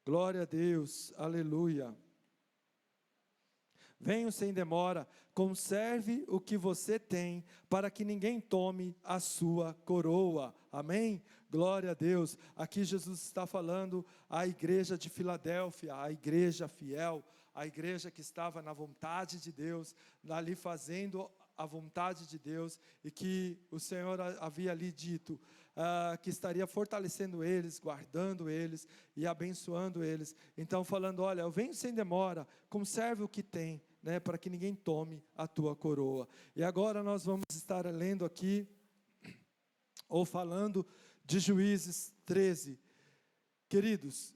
Glória a Deus, aleluia. Venho sem demora, conserve o que você tem, para que ninguém tome a sua coroa. Amém? Glória a Deus. Aqui Jesus está falando à igreja de Filadélfia, a igreja fiel, a igreja que estava na vontade de Deus, ali fazendo a vontade de Deus, e que o Senhor havia ali dito, que estaria fortalecendo eles, guardando eles e abençoando eles. Então falando, olha, eu venho sem demora, conserve o que tem, né, para que ninguém tome a tua coroa. E agora nós vamos estar lendo aqui, ou falando de Juízes 13. Queridos,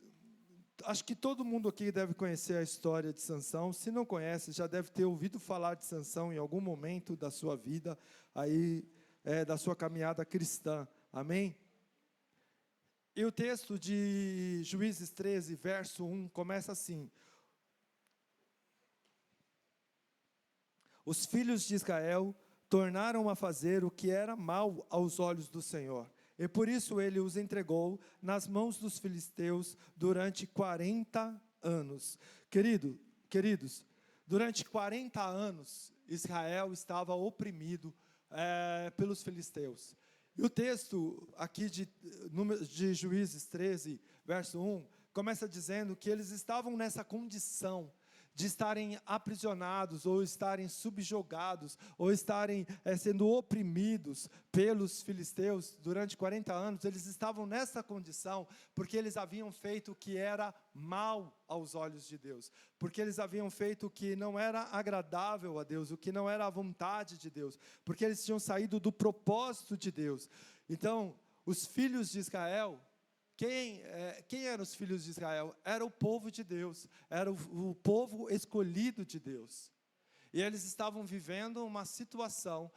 acho que todo mundo aqui deve conhecer a história de Sansão. Se não conhece, já deve ter ouvido falar de Sansão em algum momento da sua vida, aí, da sua caminhada cristã. Amém? E o texto de Juízes 13, verso 1, começa assim: os filhos de Israel tornaram a fazer o que era mal aos olhos do Senhor, e por isso ele os entregou nas mãos dos filisteus durante 40 anos. Queridos, durante 40 anos, Israel estava oprimido pelos filisteus. E o texto aqui de Juízes 13, verso 1, começa dizendo que eles estavam nessa condição de estarem aprisionados, ou estarem subjugados, ou estarem sendo oprimidos pelos filisteus durante 40 anos. Eles estavam nessa condição porque eles haviam feito o que era mal aos olhos de Deus, porque eles haviam feito o que não era agradável a Deus, o que não era a vontade de Deus, porque eles tinham saído do propósito de Deus. Então, os filhos de Israel, quem eram os filhos de Israel? Era o povo de Deus, era o povo escolhido de Deus. E eles estavam vivendo uma situação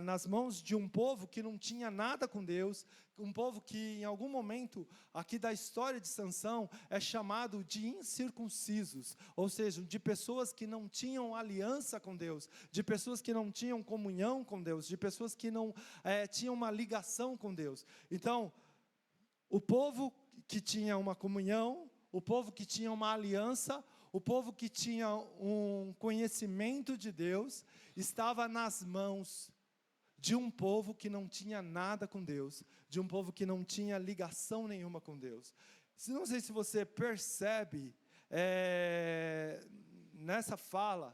nas mãos de um povo que não tinha nada com Deus, um povo que em algum momento aqui da história de Sansão é chamado de incircuncisos, ou seja, de pessoas que não tinham aliança com Deus, de pessoas que não tinham comunhão com Deus, de pessoas que não tinham uma ligação com Deus. Então, o povo que tinha uma comunhão, o povo que tinha uma aliança, o povo que tinha um conhecimento de Deus, estava nas mãos de um povo que não tinha nada com Deus, de um povo que não tinha ligação nenhuma com Deus. Não sei se você percebe nessa fala,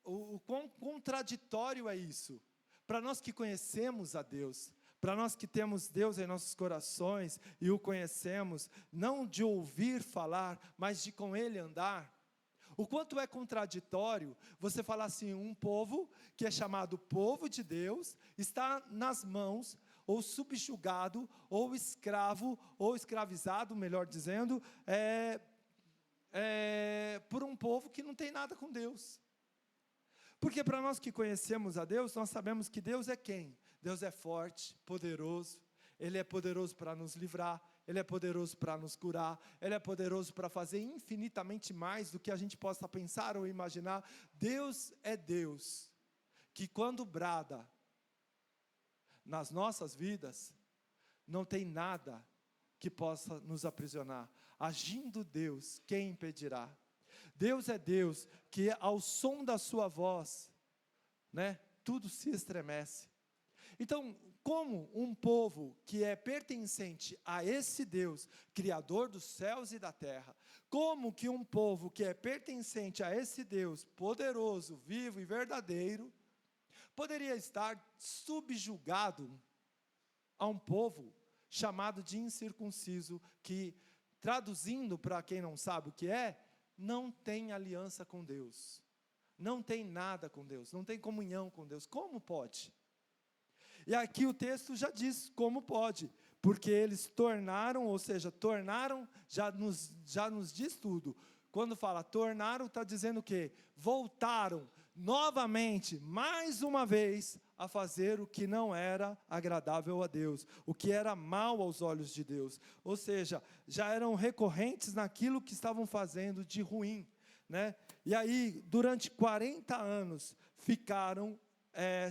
o quão contraditório é isso. Para nós que conhecemos a Deus, para nós que temos Deus em nossos corações e o conhecemos, não de ouvir falar, mas de com Ele andar, o quanto é contraditório você falar assim, um povo que é chamado povo de Deus, está nas mãos, ou subjugado, ou escravo, ou escravizado, melhor dizendo, por um povo que não tem nada com Deus. Porque para nós que conhecemos a Deus, nós sabemos que Deus é quem? Deus é forte, poderoso, Ele é poderoso para nos livrar, Ele é poderoso para nos curar, Ele é poderoso para fazer infinitamente mais do que a gente possa pensar ou imaginar. Deus é Deus, que quando brada nas nossas vidas, não tem nada que possa nos aprisionar. Agindo Deus, quem impedirá? Deus é Deus que ao som da sua voz, tudo se estremece. Então, como um povo que é pertencente a esse Deus, Criador dos céus e da terra, como que um povo que é pertencente a esse Deus, poderoso, vivo e verdadeiro, poderia estar subjugado a um povo chamado de incircunciso, que, traduzindo para quem não sabe o que é, não tem aliança com Deus, não tem nada com Deus, não tem comunhão com Deus. Como pode? E aqui o texto já diz como pode, porque eles tornaram, ou seja, tornaram, já nos diz tudo. Quando fala tornaram, está dizendo o quê? Voltaram novamente, mais uma vez, a fazer o que não era agradável a Deus, o que era mal aos olhos de Deus. Ou seja, já eram recorrentes naquilo que estavam fazendo de ruim, E aí, durante 40 anos, ficaram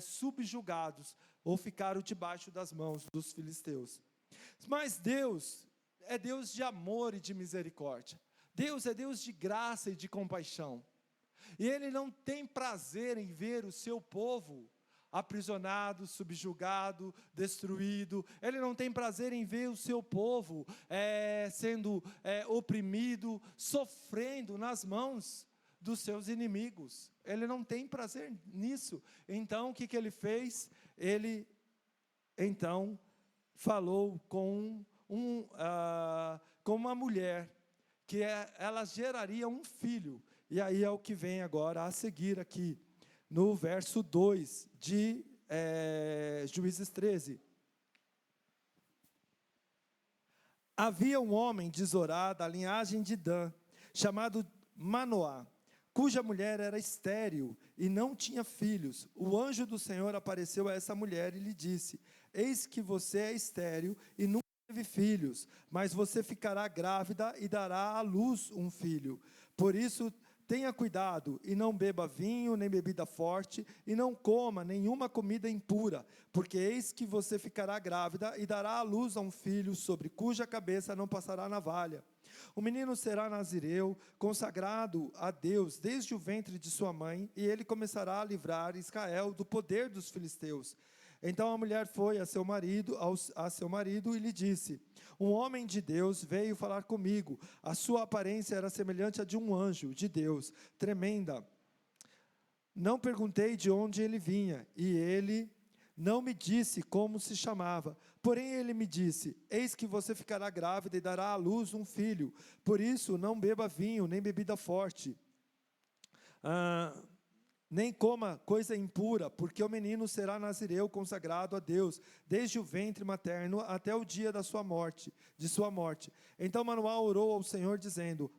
subjugados, ou ficaram debaixo das mãos dos filisteus. Mas Deus, é Deus de amor e de misericórdia. Deus é Deus de graça e de compaixão. E Ele não tem prazer em ver o seu povo aprisionado, subjugado, destruído. Ele não tem prazer em ver o seu povo sendo oprimido, sofrendo nas mãos dos seus inimigos. Ele não tem prazer nisso. Então, o que ele fez? Ele, então, falou com uma mulher, que ela geraria um filho. E aí é o que vem agora a seguir aqui, no verso 2 de Juízes 13. Havia um homem de Zorá, da linhagem de Dan, chamado Manoá, cuja mulher era estéril e não tinha filhos. O anjo do Senhor apareceu a essa mulher e lhe disse: eis que você é estéril e nunca teve filhos, mas você ficará grávida e dará à luz um filho. Por isso, tenha cuidado e não beba vinho nem bebida forte e não coma nenhuma comida impura, porque eis que você ficará grávida e dará à luz a um filho, sobre cuja cabeça não passará navalha. O menino será nazireu, consagrado a Deus desde o ventre de sua mãe, e ele começará a livrar Israel do poder dos filisteus. Então a mulher foi a seu marido e lhe disse: um homem de Deus veio falar comigo. A sua aparência era semelhante à de um anjo de Deus, tremenda. Não perguntei de onde ele vinha, e ele não me disse como se chamava. Porém ele me disse: eis que você ficará grávida e dará à luz um filho. Por isso não beba vinho, nem bebida forte. Nem coma coisa impura, porque o menino será nazireu, consagrado a Deus, desde o ventre materno até o dia de sua morte. Então Manoá orou ao Senhor, dizendo: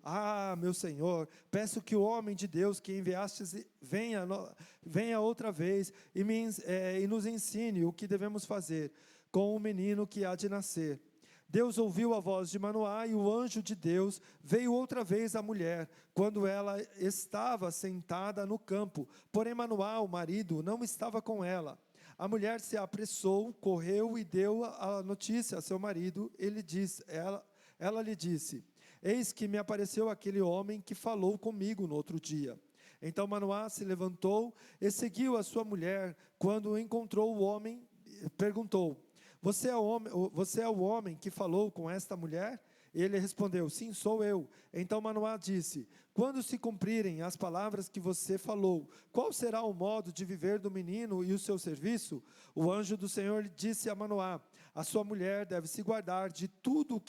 meu Senhor, peço que o homem de Deus que enviastes venha outra vez e nos ensine o que devemos fazer com o menino que há de nascer. Deus ouviu a voz de Manoá, e o anjo de Deus veio outra vez à mulher, quando ela estava sentada no campo. Porém Manoá, o marido, não estava com ela. A mulher se apressou, correu e deu a notícia a seu marido. Ela lhe disse: eis que me apareceu aquele homem que falou comigo no outro dia. Então Manoá se levantou e seguiu a sua mulher. Quando encontrou o homem, perguntou: você é o homem que falou com esta mulher? Ele respondeu: sim, sou eu. Então Manoá disse: quando se cumprirem as palavras que você falou, qual será o modo de viver do menino e o seu serviço? O anjo do Senhor disse a Manoá: a sua mulher deve se guardar de tudo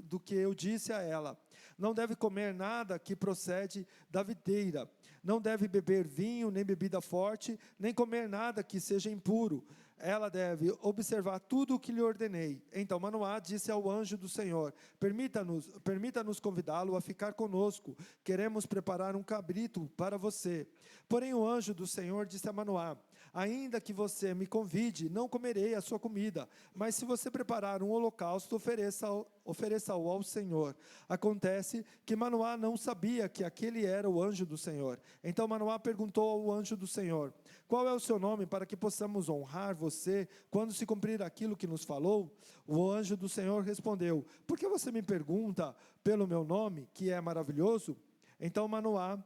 do que eu disse a ela. Não deve comer nada que procede da videira. Não deve beber vinho, nem bebida forte, nem comer nada que seja impuro. Ela deve observar tudo o que lhe ordenei. Então Manoá disse ao anjo do Senhor: permita-nos convidá-lo a ficar conosco. Queremos preparar um cabrito para você. Porém o anjo do Senhor disse a Manoá: ainda que você me convide, não comerei a sua comida. Mas se você preparar um holocausto, ofereça-o ao Senhor. Acontece que Manoá não sabia que aquele era o anjo do Senhor. Então Manoá perguntou ao anjo do Senhor: qual é o seu nome, para que possamos honrar você quando se cumprir aquilo que nos falou? O anjo do Senhor respondeu: por que você me pergunta pelo meu nome, que é maravilhoso? Então Manoá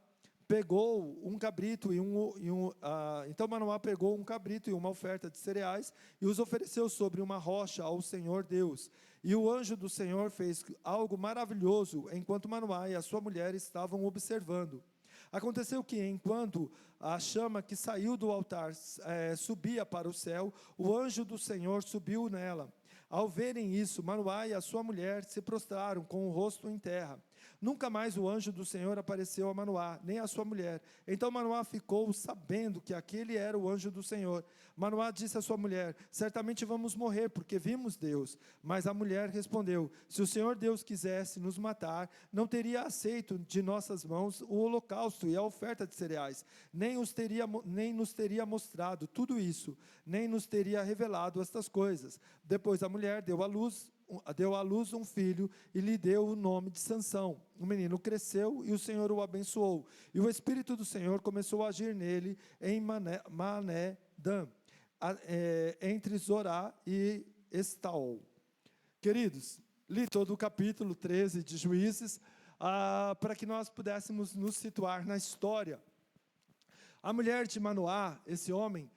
pegou um cabrito e uma oferta de cereais e os ofereceu sobre uma rocha ao Senhor Deus. E o anjo do Senhor fez algo maravilhoso enquanto Manoá e a sua mulher estavam observando. Aconteceu que, enquanto a chama que saiu do altar subia para o céu, o anjo do Senhor subiu nela. Ao verem isso, Manoá e a sua mulher se prostraram com o rosto em terra. Nunca mais o anjo do Senhor apareceu a Manoá, nem a sua mulher. Então Manoá ficou sabendo que aquele era o anjo do Senhor. Manoá disse à sua mulher: certamente vamos morrer, porque vimos Deus. Mas a mulher respondeu: se o Senhor Deus quisesse nos matar, não teria aceito de nossas mãos o holocausto e a oferta de cereais, nem nos teria mostrado tudo isso, nem nos teria revelado estas coisas. Depois a mulher deu à luz um filho e lhe deu o nome de Sansão. O menino cresceu e o Senhor o abençoou. E o Espírito do Senhor começou a agir nele em Mané-Dan, entre Zorá e Estaol. Queridos, li todo o capítulo 13 de Juízes, para que nós pudéssemos nos situar na história. A mulher de Manoá, esse homem,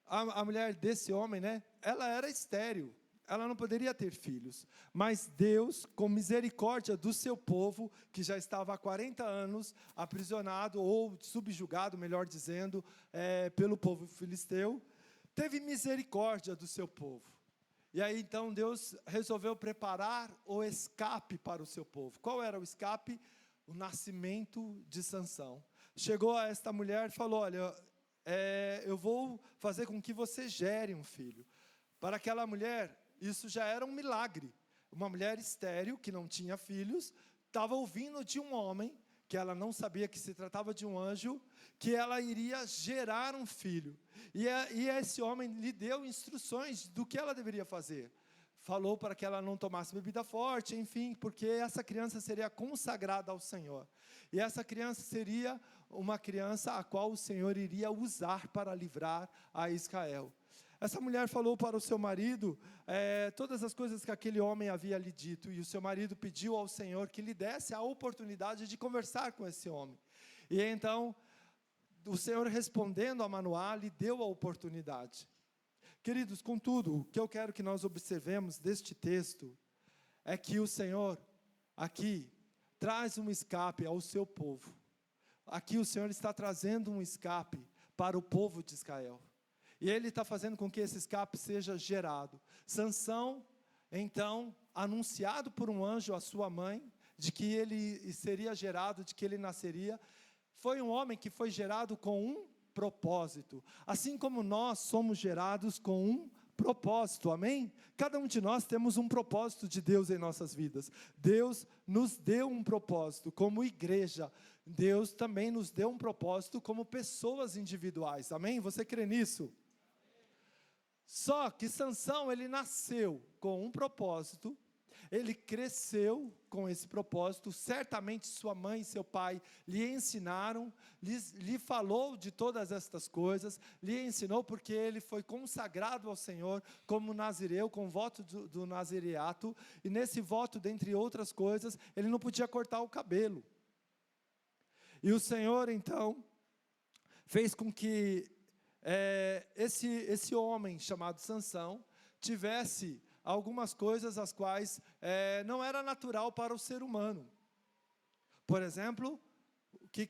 a mulher desse homem, né, ela era estéril, ela não poderia ter filhos, mas Deus, com misericórdia do seu povo, que já estava há 40 anos aprisionado, ou subjugado, melhor dizendo, pelo povo filisteu, teve misericórdia do seu povo. E aí então Deus resolveu preparar o escape para o seu povo. Qual era o escape? O nascimento de Sansão. Chegou a esta mulher e falou: olha, eu vou fazer com que você gere um filho. Para aquela mulher, isso já era um milagre. Uma mulher estéril, que não tinha filhos, estava ouvindo de um homem, que ela não sabia que se tratava de um anjo, que ela iria gerar um filho. E esse homem lhe deu instruções do que ela deveria fazer. Falou para que ela não tomasse bebida forte, enfim, porque essa criança seria consagrada ao Senhor. E essa criança seria uma criança a qual o Senhor iria usar para livrar a Israel. Essa mulher falou para o seu marido todas as coisas que aquele homem havia lhe dito, e o seu marido pediu ao Senhor que lhe desse a oportunidade de conversar com esse homem. E então, o Senhor, respondendo a Manoá, lhe deu a oportunidade. Queridos, contudo, o que eu quero que nós observemos deste texto é que o Senhor, aqui, traz um escape ao seu povo. Aqui o Senhor está trazendo um escape para o povo de Israel. E Ele está fazendo com que esse escape seja gerado. Sansão, então, anunciado por um anjo à sua mãe, de que ele seria gerado, de que ele nasceria, foi um homem que foi gerado com um propósito. Assim como nós somos gerados com um propósito, amém? Cada um de nós temos um propósito de Deus em nossas vidas. Deus nos deu um propósito como igreja. Deus também nos deu um propósito como pessoas individuais, amém? Você crê nisso? Só que Sansão, ele nasceu com um propósito, ele cresceu com esse propósito, certamente sua mãe e seu pai lhe ensinaram, lhe falou de todas estas coisas, lhe ensinou porque ele foi consagrado ao Senhor como nazireu, com voto do nazireato, e nesse voto, dentre outras coisas, ele não podia cortar o cabelo. E o Senhor, então, fez com que esse homem chamado Sansão tivesse algumas coisas as quais não era natural para o ser humano. Por exemplo,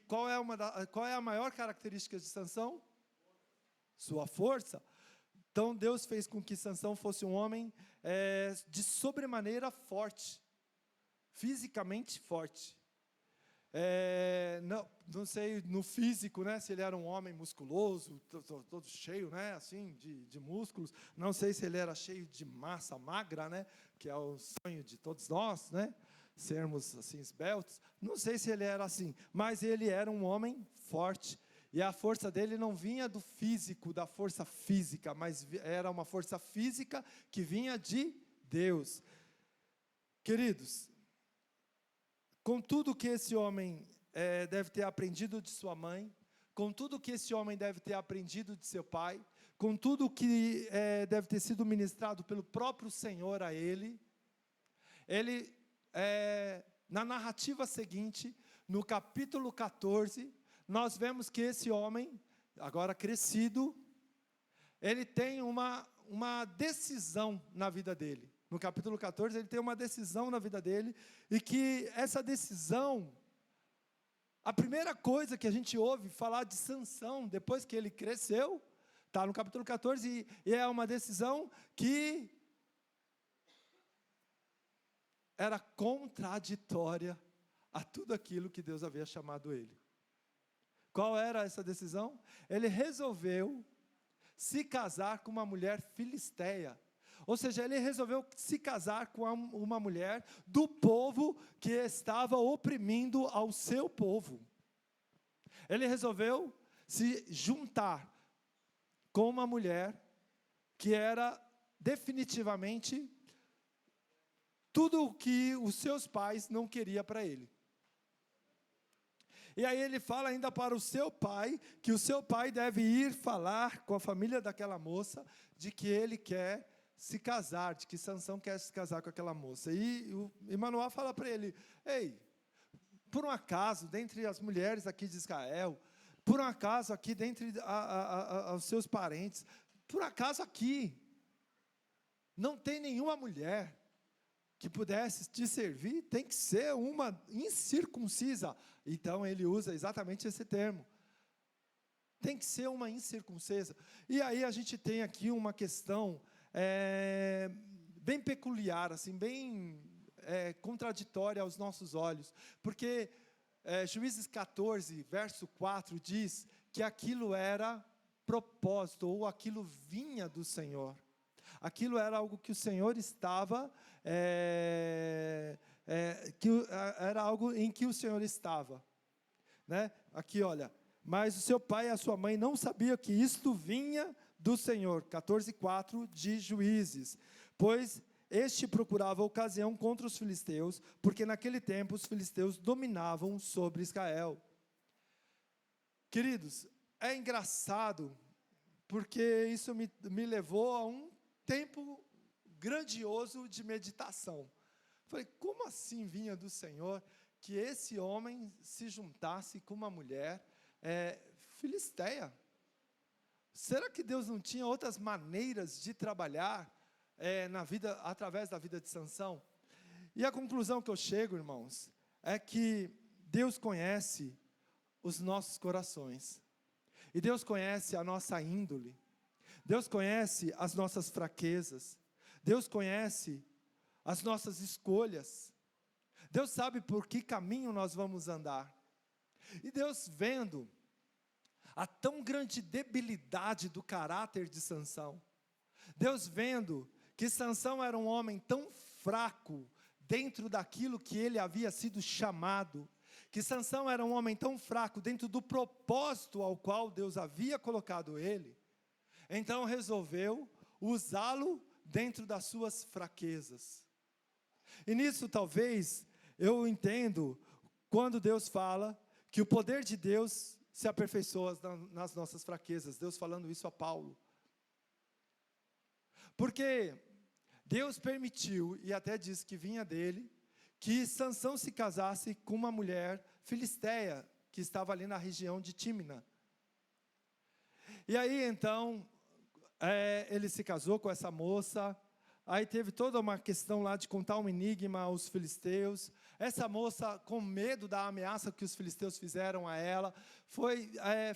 qual é a maior característica de Sansão? Sua força. Então Deus fez com que Sansão fosse um homem de sobremaneira forte, fisicamente forte. Não sei no físico, né, se ele era um homem musculoso, todo cheio, né, assim, de músculos. Não sei se ele era cheio de massa magra, né, que é o sonho de todos nós, né, sermos assim esbeltos. Não sei se ele era assim, mas ele era um homem forte. E a força dele não vinha do físico, da força física, mas era uma força física que vinha de Deus. Queridos, com tudo que esse homem deve ter aprendido de sua mãe, com tudo que esse homem deve ter aprendido de seu pai, com tudo que deve ter sido ministrado pelo próprio Senhor a ele, na narrativa seguinte, no capítulo 14, nós vemos que esse homem, agora crescido, ele tem uma decisão na vida dele. No capítulo 14, ele tem uma decisão na vida dele, e que essa decisão, a primeira coisa que a gente ouve falar de Sansão, depois que ele cresceu, está no capítulo 14, e é uma decisão que era contraditória a tudo aquilo que Deus havia chamado ele. Qual era essa decisão? Ele resolveu se casar com uma mulher filisteia. Ou seja, ele resolveu se casar com uma mulher do povo que estava oprimindo ao seu povo. Ele resolveu se juntar com uma mulher que era definitivamente tudo o que os seus pais não queriam para ele. E aí ele fala ainda para o seu pai, que o seu pai deve ir falar com a família daquela moça, de que ele quer se casar, de que Sansão quer se casar com aquela moça. E Manoá fala para ele: ei, por um acaso, dentre as mulheres aqui de Israel, por um acaso aqui dentre os seus parentes, por acaso aqui, não tem nenhuma mulher que pudesse te servir? Tem que ser uma incircuncisa. Então ele usa exatamente esse termo. Tem que ser uma incircuncisa. E aí a gente tem aqui uma questão bem peculiar, assim, bem contraditória aos nossos olhos, porque Juízes 14, verso 4, diz que aquilo era propósito, ou aquilo vinha do Senhor. Aquilo era algo que o Senhor estava, era algo em que o Senhor estava. Né? Aqui, olha, mas o seu pai e a sua mãe não sabiam que isto vinha do Senhor, 14:4 de Juízes, pois este procurava ocasião contra os filisteus, porque naquele tempo os filisteus dominavam sobre Israel. Queridos, é engraçado, porque isso me levou a um tempo grandioso de meditação. Falei, como assim vinha do Senhor que esse homem se juntasse com uma mulher filisteia? Será que Deus não tinha outras maneiras de trabalhar na vida, através da vida de Sansão? E a conclusão que eu chego, irmãos, é que Deus conhece os nossos corações, e Deus conhece a nossa índole, Deus conhece as nossas fraquezas, Deus conhece as nossas escolhas, Deus sabe por que caminho nós vamos andar, e Deus vendo a tão grande debilidade do caráter de Sansão, Deus vendo que Sansão era um homem tão fraco dentro daquilo que ele havia sido chamado, que Sansão era um homem tão fraco dentro do propósito ao qual Deus havia colocado ele, então resolveu usá-lo dentro das suas fraquezas. E nisso talvez eu entendo quando Deus fala que o poder de Deus se aperfeiçoa nas nossas fraquezas, Deus falando isso a Paulo. Porque Deus permitiu, e até disse que vinha dele, que Sansão se casasse com uma mulher filisteia, que estava ali na região de Tímina. E aí então, ele se casou com essa moça, aí teve toda uma questão lá de contar um enigma aos filisteus. Essa moça, com medo da ameaça que os filisteus fizeram a ela,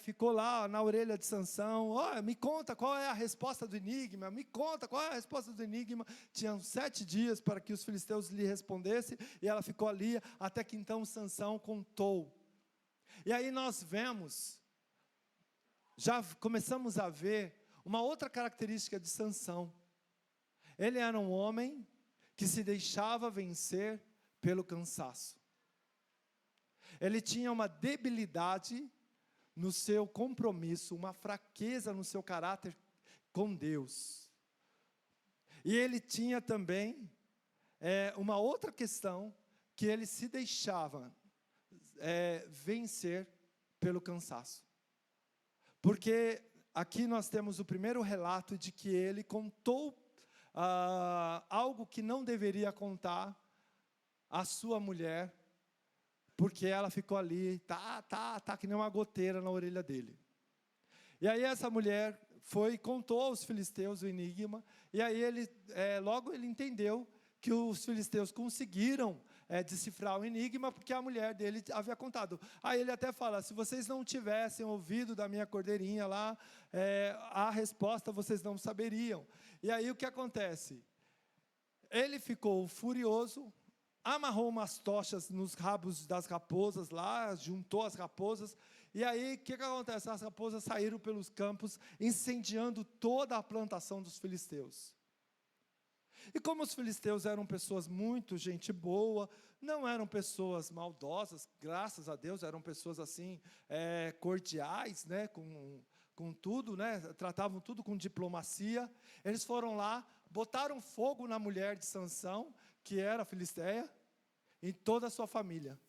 ficou lá na orelha de Sansão: me conta qual é a resposta do enigma, me conta qual é a resposta do enigma. Tinham 7 dias para que os filisteus lhe respondessem, e ela ficou ali, até que então Sansão contou. E aí nós vemos, já começamos a ver uma outra característica de Sansão. Ele era um homem que se deixava vencer pelo cansaço. Ele tinha uma debilidade no seu compromisso, uma fraqueza no seu caráter com Deus. E ele tinha também uma outra questão, que ele se deixava vencer pelo cansaço. Porque aqui nós temos o primeiro relato de que ele contou algo que não deveria contar à sua mulher, porque ela ficou ali, que nem uma goteira na orelha dele. E aí essa mulher foi e contou aos filisteus o enigma, e aí logo ele entendeu que os filisteus conseguiram decifrar o enigma, porque a mulher dele havia contado. Aí ele até fala: se vocês não tivessem ouvido da minha cordeirinha lá, a resposta vocês não saberiam. E aí o que acontece? Ele ficou furioso, amarrou umas tochas nos rabos das raposas lá, juntou as raposas, e aí o que acontece? As raposas saíram pelos campos, incendiando toda a plantação dos filisteus. E como os filisteus eram pessoas muito gente boa, não eram pessoas maldosas, graças a Deus, eram pessoas assim, cordiais, né, com tudo, né, tratavam tudo com diplomacia. Eles foram lá, botaram fogo na mulher de Sansão, que era filisteia, em toda a sua família.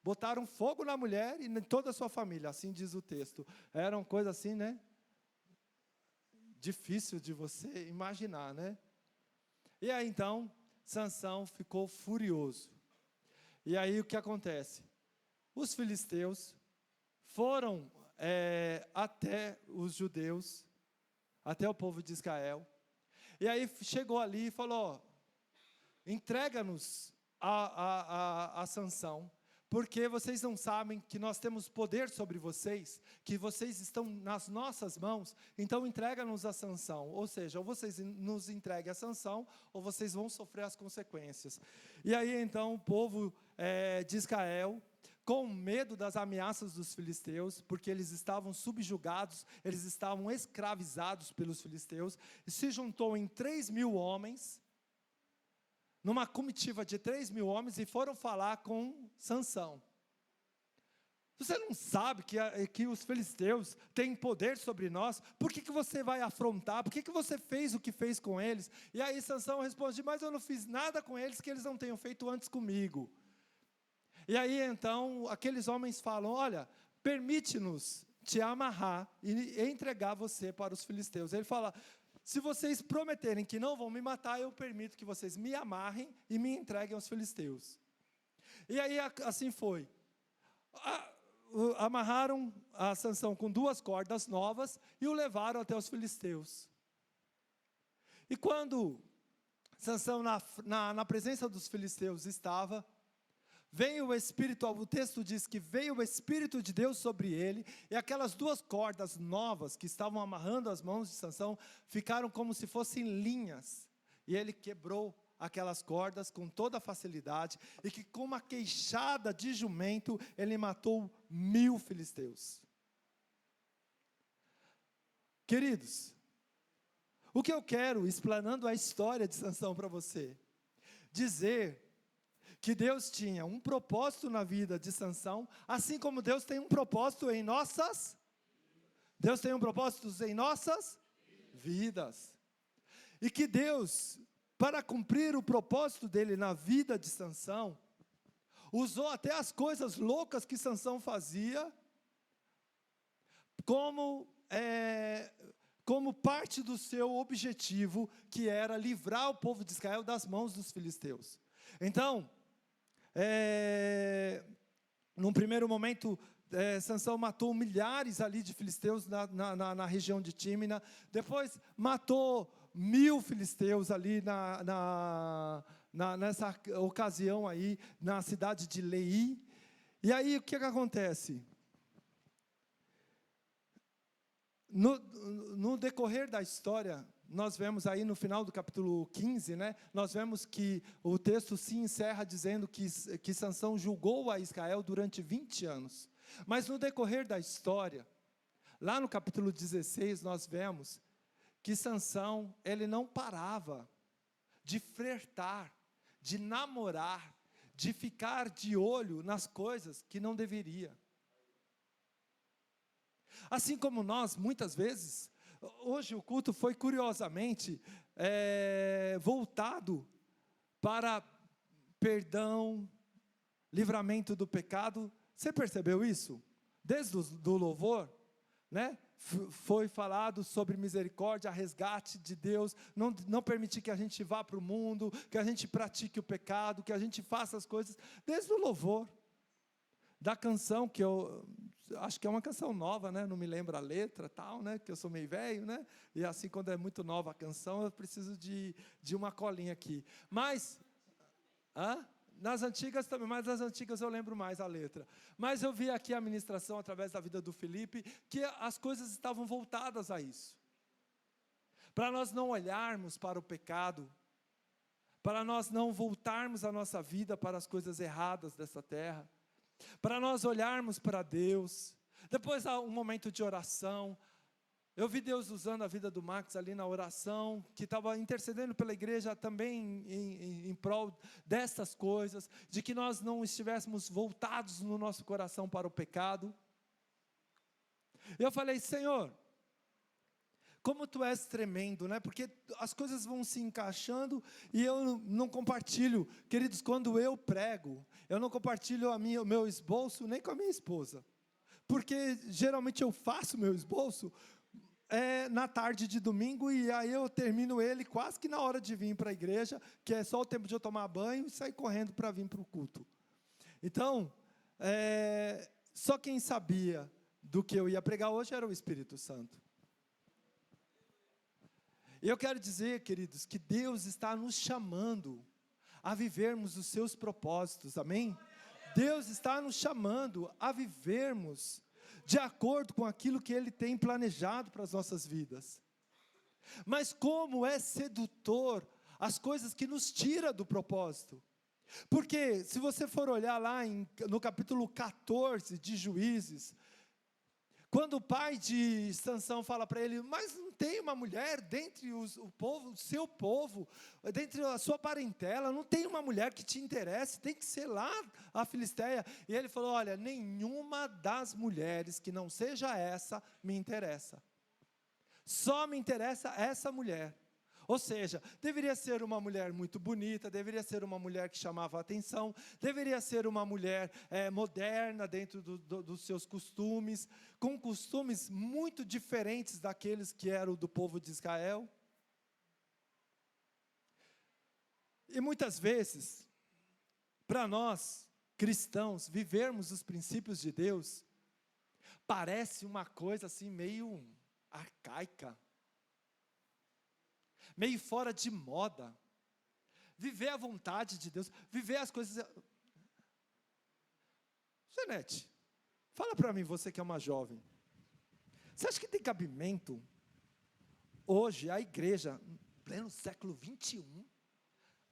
Botaram fogo na mulher e em toda a sua família, assim diz o texto. Era uma coisa assim, né, difícil de você imaginar, né? E aí então, Sansão ficou furioso. E aí o que acontece? Os filisteus foram até os judeus, até o povo de Israel. E aí chegou ali e falou: entrega-nos a Sansão, porque vocês não sabem que nós temos poder sobre vocês, que vocês estão nas nossas mãos, então entrega-nos a Sansão. Ou seja, ou vocês nos entreguem a Sansão, ou vocês vão sofrer as consequências. E aí então o povo de Israel, com medo das ameaças dos filisteus, porque eles estavam subjugados, eles estavam escravizados pelos filisteus, se juntou em 3.000 homens, numa comitiva de 3.000 homens, e foram falar com Sansão. Você não sabe que os filisteus têm poder sobre nós? Por que você vai afrontar? Por que você fez o que fez com eles? E aí Sansão responde: mas eu não fiz nada com eles que eles não tenham feito antes comigo. E aí então aqueles homens falam: olha, permite-nos te amarrar e entregar você para os filisteus. Ele fala: se vocês prometerem que não vão me matar, eu permito que vocês me amarrem e me entreguem aos filisteus. E aí assim foi. Amarraram a Sansão com 2 cordas novas e o levaram até os filisteus. E quando Sansão na presença dos filisteus estava, veio o Espírito, o texto diz que veio o Espírito de Deus sobre ele, e aquelas 2 cordas novas que estavam amarrando as mãos de Sansão, ficaram como se fossem linhas, e ele quebrou aquelas cordas com toda facilidade, e que com uma queixada de jumento, ele matou 1.000 filisteus. Queridos, o que eu quero, explanando a história de Sansão para você, dizer que Deus tinha um propósito na vida de Sansão, assim como Deus tem um propósito em nossas vidas. E que Deus, para cumprir o propósito dele na vida de Sansão, usou até as coisas loucas que Sansão fazia, como parte do seu objetivo, que era livrar o povo de Israel das mãos dos filisteus. Então, num primeiro momento, Sansão matou milhares ali de filisteus na região de Tímina. Depois matou 1.000 filisteus ali nessa ocasião aí, na cidade de Leí. E aí o que acontece? No decorrer da história, nós vemos aí no final do capítulo 15, né, nós vemos que o texto se encerra dizendo que Sansão julgou a Israel durante 20 anos. Mas no decorrer da história, lá no capítulo 16, nós vemos que Sansão, ele não parava de flertar, de namorar, de ficar de olho nas coisas que não deveria. Assim como nós, muitas vezes, hoje o culto foi curiosamente voltado para perdão, livramento do pecado. Você percebeu isso? Desde o louvor, né? Foi falado sobre misericórdia, resgate de Deus, não permitir que a gente vá para o mundo, que a gente pratique o pecado, que a gente faça as coisas, desde o louvor, da canção que eu acho que é uma canção nova, né? Não me lembro a letra, tal, né? Que eu sou meio velho, né? E assim, quando é muito nova a canção, eu preciso de uma colinha aqui. Mas, nas antigas também, mas nas antigas eu lembro mais a letra. Mas eu vi aqui a ministração, através da vida do Felipe, que as coisas estavam voltadas a isso. Para nós não olharmos para o pecado, para nós não voltarmos a nossa vida para as coisas erradas dessa terra, para nós olharmos para Deus. Depois há um momento de oração. Eu vi Deus usando a vida do Max ali na oração, que estava intercedendo pela igreja também em prol destas coisas, de que nós não estivéssemos voltados no nosso coração para o pecado. Eu falei: Senhor, como Tu és tremendo, né? Porque as coisas vão se encaixando e eu não compartilho. Queridos, quando eu prego, eu não compartilho o meu esboço nem com a minha esposa. Porque geralmente eu faço o meu esboço na tarde de domingo, e aí eu termino ele quase que na hora de vir para a igreja, que é só o tempo de eu tomar banho e sair correndo para vir para o culto. Então, só quem sabia do que eu ia pregar hoje era o Espírito Santo. E eu quero dizer, queridos, que Deus está nos chamando a vivermos os seus propósitos, amém? Deus está nos chamando a vivermos de acordo com aquilo que Ele tem planejado para as nossas vidas. Mas como é sedutor as coisas que nos tiram do propósito. Porque se você for olhar lá no capítulo 14 de Juízes, quando o pai de Sansão fala para ele, mas não tem uma mulher dentre o seu povo, dentre a sua parentela, não tem uma mulher que te interesse, tem que ser lá a Filisteia. E ele falou, olha, nenhuma das mulheres que não seja essa me interessa. Só me interessa essa mulher. Ou seja, deveria ser uma mulher muito bonita, deveria ser uma mulher que chamava a atenção, deveria ser uma mulher moderna dentro dos seus costumes, com costumes muito diferentes daqueles que eram do povo de Israel. E muitas vezes, para nós, cristãos, vivermos os princípios de Deus, parece uma coisa assim meio arcaica, meio fora de moda, viver a vontade de Deus, viver as coisas. Janete, fala para mim, você que é uma jovem, você acha que tem cabimento, hoje, a igreja, em pleno século 21,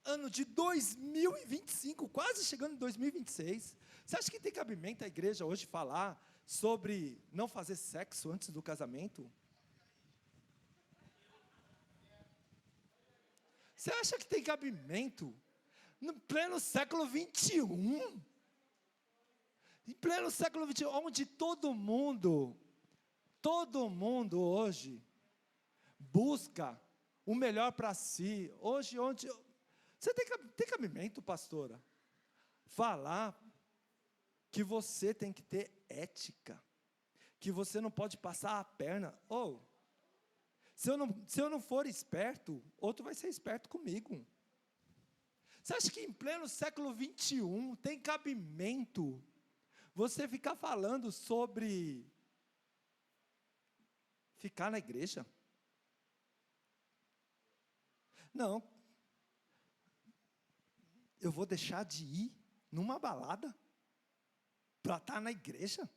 ano de 2025, quase chegando em 2026, você acha que tem cabimento a igreja hoje falar sobre não fazer sexo antes do casamento? Você acha que tem cabimento no pleno século 21? Em pleno século 21, onde todo mundo hoje busca o melhor para si. Hoje, onde você tem cabimento, pastora, falar que você tem que ter ética, que você não pode passar a perna. Se eu não for esperto, outro vai ser esperto comigo. Você acha que em pleno século 21 tem cabimento você ficar falando sobre ficar na igreja? Não. Eu vou deixar de ir numa balada para estar na igreja?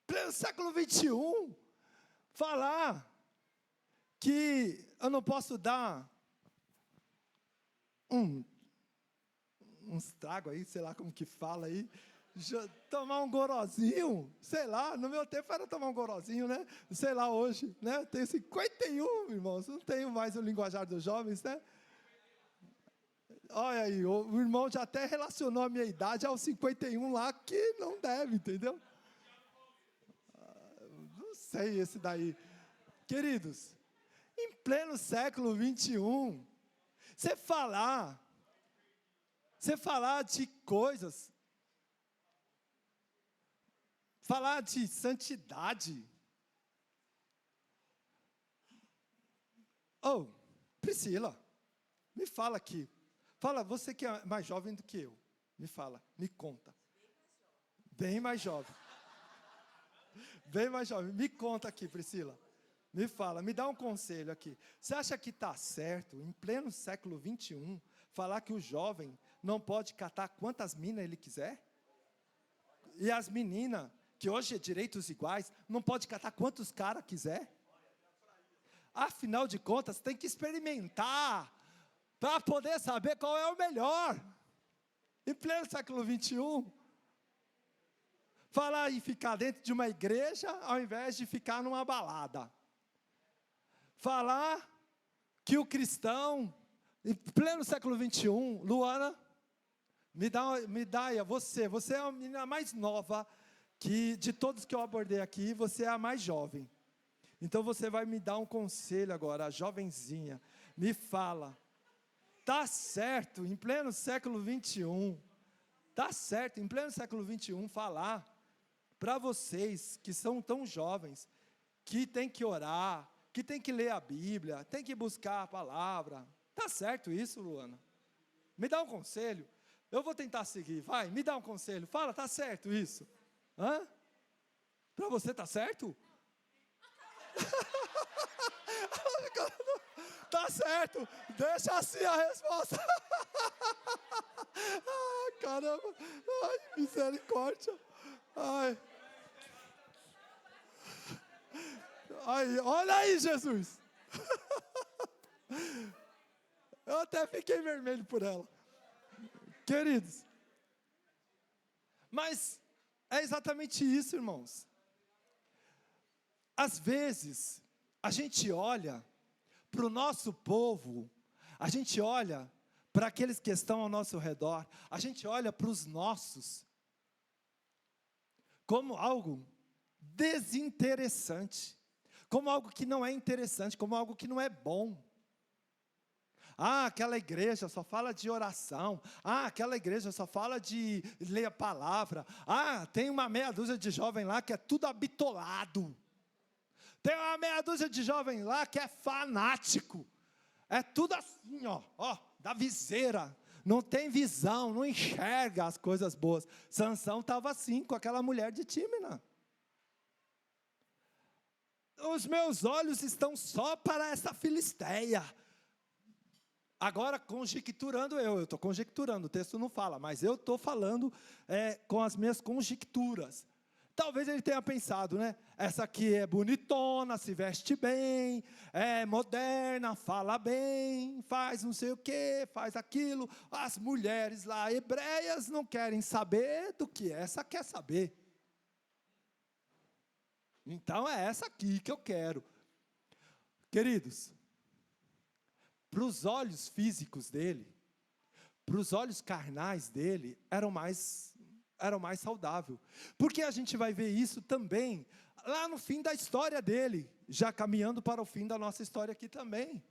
Pleno século 21, falar que eu não posso dar uns tragos aí, sei lá como que fala aí, tomar um gorozinho, sei lá, no meu tempo era tomar um gorozinho, né? Sei lá, hoje, né? Tenho 51, irmãos, não tenho mais o linguajar dos jovens, né? Olha aí, o irmão já até relacionou a minha idade aos 51 lá, que não deve, entendeu? Não sei esse daí. Queridos, em pleno século 21, você falar de coisas, falar de santidade. Priscila, me fala aqui. Fala, você que é mais jovem do que eu. Me fala, me conta. Bem mais jovem. Bem mais jovem. Me conta aqui, Priscila. Me fala, me dá um conselho aqui. Você acha que está certo, em pleno século 21, falar que o jovem não pode catar quantas minas ele quiser? E as meninas, que hoje é direitos iguais, não pode catar quantos caras quiser? Afinal de contas, tem que experimentar, para poder saber qual é o melhor. Em pleno século 21, falar em ficar dentro de uma igreja, ao invés de ficar numa balada. Falar que o cristão, em pleno século 21, Luana, me dá, você é a menina mais nova, que de todos que eu abordei aqui, você é a mais jovem. Então você vai me dar um conselho agora, a jovenzinha, me fala, tá certo, em pleno século 21, tá certo, em pleno século 21, falar para vocês que são tão jovens, que tem que orar, que tem que ler a Bíblia, tem que buscar a palavra. Tá certo isso, Luana? Me dá um conselho. Eu vou tentar seguir, vai, me dá um conselho. Fala, tá certo isso? Hã? Para você tá certo? Tá certo, deixa assim a resposta. Ai, caramba, ai, misericórdia. Ai. Ai, olha aí, Jesus. Eu até fiquei vermelho por ela. Queridos, mas é exatamente isso, irmãos. Às vezes, a gente olha para o nosso povo, a gente olha para aqueles que estão ao nosso redor, a gente olha para os nossos, como algo desinteressante, como algo que não é interessante, como algo que não é bom. Ah, aquela igreja só fala de oração. Ah, aquela igreja só fala de ler a palavra. Ah, tem uma meia dúzia de jovem lá que é tudo abitolado. Tem uma meia dúzia de jovem lá que é fanático. É tudo assim, ó, da viseira. Não tem visão, não enxerga as coisas boas. Sansão estava assim, com aquela mulher de Tímina. Os meus olhos estão só para essa filisteia. Agora, conjecturando eu estou conjecturando, o texto não fala, mas eu estou falando com as minhas conjecturas. Talvez ele tenha pensado, né? Essa aqui é bonitona, se veste bem, é moderna, fala bem, faz não sei o quê, faz aquilo. As mulheres lá hebreias não querem saber do que essa quer saber. Então é essa aqui que eu quero. Queridos, para os olhos físicos dele, para os olhos carnais dele, era o mais saudável. Porque a gente vai ver isso também lá no fim da história dele, já caminhando para o fim da nossa história aqui também.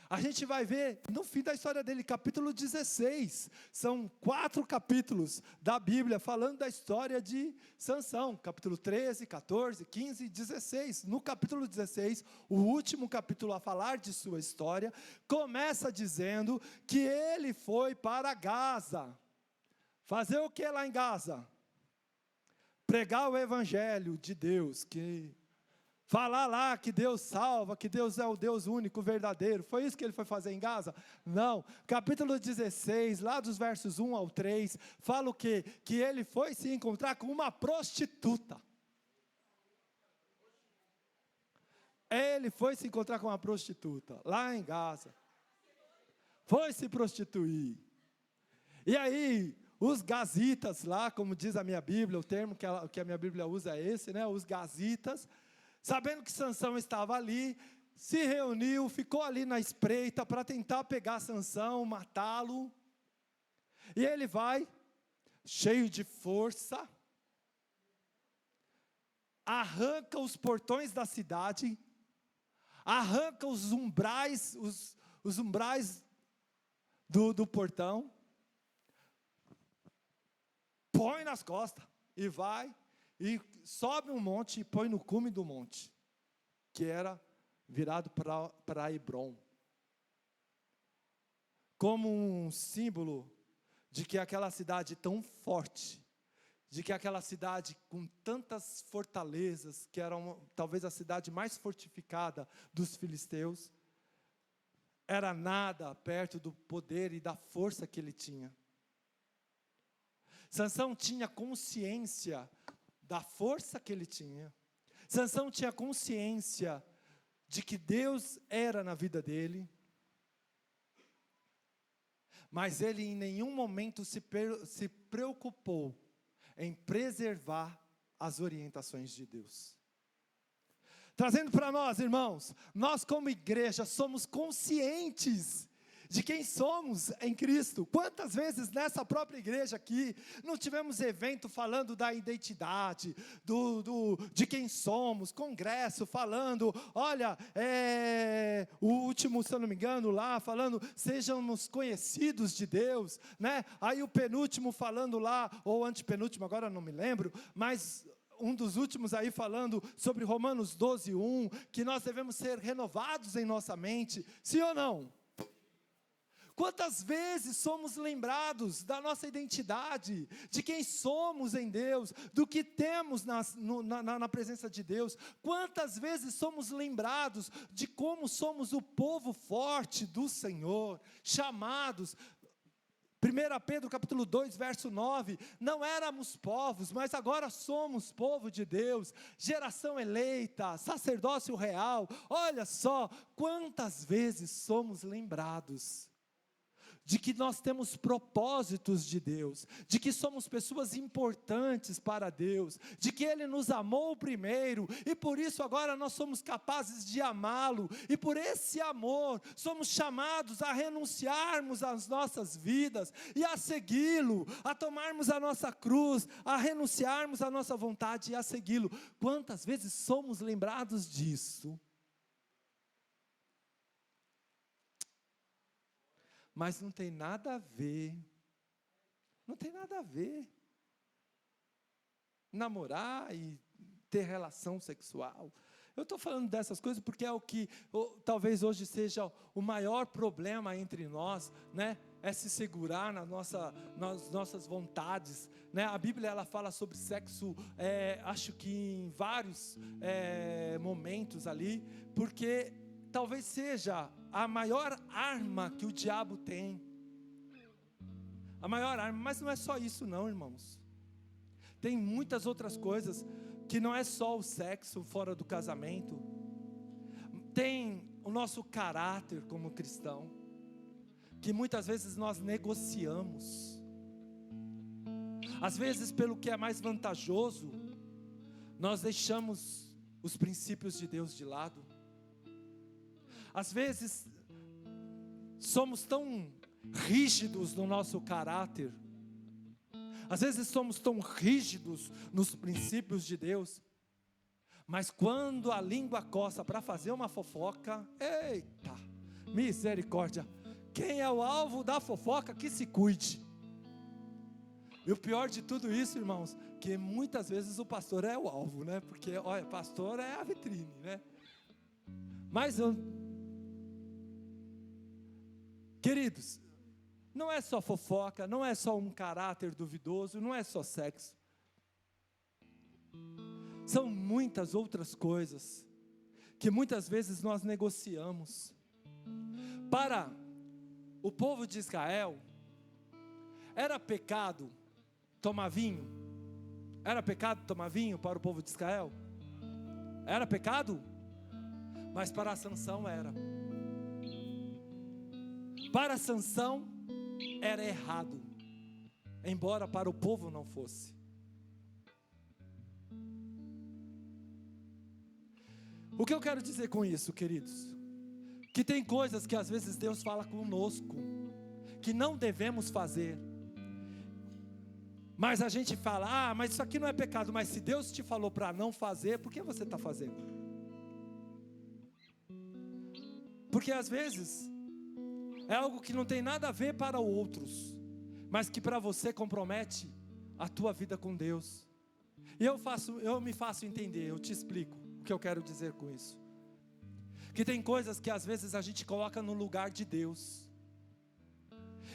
A gente vai ver no fim da história dele, capítulo 16, são 4 capítulos da Bíblia falando da história de Sansão, capítulo 13, 14, 15 e 16. No capítulo 16, o último capítulo a falar de sua história, começa dizendo que ele foi para Gaza. Fazer o que lá em Gaza? Pregar o evangelho de Deus, falar lá que Deus salva, que Deus é o Deus único, verdadeiro. Foi isso que ele foi fazer em Gaza? Não. Capítulo 16, lá dos versos 1 ao 3, fala o quê? Que ele foi se encontrar com uma prostituta. Ele foi se encontrar com uma prostituta, lá em Gaza. Foi se prostituir. E aí, os gazitas lá, como diz a minha Bíblia, o termo que a minha Bíblia usa é esse, né? Os gazitas, sabendo que Sansão estava ali, se reuniu, ficou ali na espreita para tentar pegar Sansão, matá-lo. E ele vai, cheio de força, arranca os portões da cidade, arranca os umbrais, os umbrais do portão, põe nas costas e vai, e sobe um monte e põe no cume do monte, que era virado para Hebrom, como um símbolo de que aquela cidade tão forte, de que aquela cidade com tantas fortalezas, que era talvez a cidade mais fortificada dos filisteus, era nada perto do poder e da força que ele tinha. Sansão tinha consciência da força que ele tinha. Sansão tinha consciência de que Deus era na vida dele. Mas ele em nenhum momento se preocupou em preservar as orientações de Deus. Trazendo para nós, irmãos, nós como igreja somos conscientes de quem somos em Cristo. Quantas vezes nessa própria igreja aqui, não tivemos evento falando da identidade, de quem somos, congresso falando, olha, o último, se eu não me engano, lá, falando, sejamos conhecidos de Deus, né? Aí o penúltimo falando lá, ou antepenúltimo, agora não me lembro, mas um dos últimos aí falando sobre Romanos 12:1, que nós devemos ser renovados em nossa mente, sim ou não? Quantas vezes somos lembrados da nossa identidade, de quem somos em Deus, do que temos na presença de Deus? Quantas vezes somos lembrados de como somos o povo forte do Senhor, chamados? 1 Pedro capítulo 2, verso 9, não éramos povos, mas agora somos povo de Deus, geração eleita, sacerdócio real. Olha só, quantas vezes somos lembrados de que nós temos propósitos de Deus, de que somos pessoas importantes para Deus, de que Ele nos amou primeiro, e por isso agora nós somos capazes de amá-lo, e por esse amor, somos chamados a renunciarmos às nossas vidas, e a segui-lo, a tomarmos a nossa cruz, a renunciarmos à nossa vontade e a segui-lo. Quantas vezes somos lembrados disso? Mas não tem nada a ver, namorar e ter relação sexual. Eu estou falando dessas coisas porque é o que talvez hoje seja o maior problema entre nós, né? É se segurar nas nossas vontades, né? A Bíblia ela fala sobre sexo, acho que em vários momentos ali, porque talvez seja a maior arma que o diabo tem. A maior arma, mas não é só isso não, irmãos. Tem muitas outras coisas, que não é só o sexo fora do casamento. Tem o nosso caráter como cristão, que muitas vezes nós negociamos. Às vezes pelo que é mais vantajoso, nós deixamos os princípios de Deus de lado. Às vezes, somos tão rígidos no nosso caráter, às vezes somos tão rígidos nos princípios de Deus, mas quando a língua coça para fazer uma fofoca, eita, misericórdia, quem é o alvo da fofoca que se cuide. E o pior de tudo isso, irmãos, que muitas vezes o pastor é o alvo, né? Porque, olha, pastor é a vitrine, né? Mas queridos, não é só fofoca, não é só um caráter duvidoso, não é só sexo. São muitas outras coisas que muitas vezes nós negociamos. Para o povo de Israel, era pecado tomar vinho? Era pecado tomar vinho para o povo de Israel? Era pecado? Mas para Sansão era. Para Sansão era errado, embora para o povo não fosse. O que eu quero dizer com isso, queridos? Que tem coisas que às vezes Deus fala conosco, que não devemos fazer, mas a gente fala, mas isso aqui não é pecado, mas se Deus te falou para não fazer, por que você está fazendo? Porque às vezes é algo que não tem nada a ver para outros, mas que para você compromete a tua vida com Deus. E eu me faço entender, eu te explico o que eu quero dizer com isso. Que tem coisas que às vezes a gente coloca no lugar de Deus.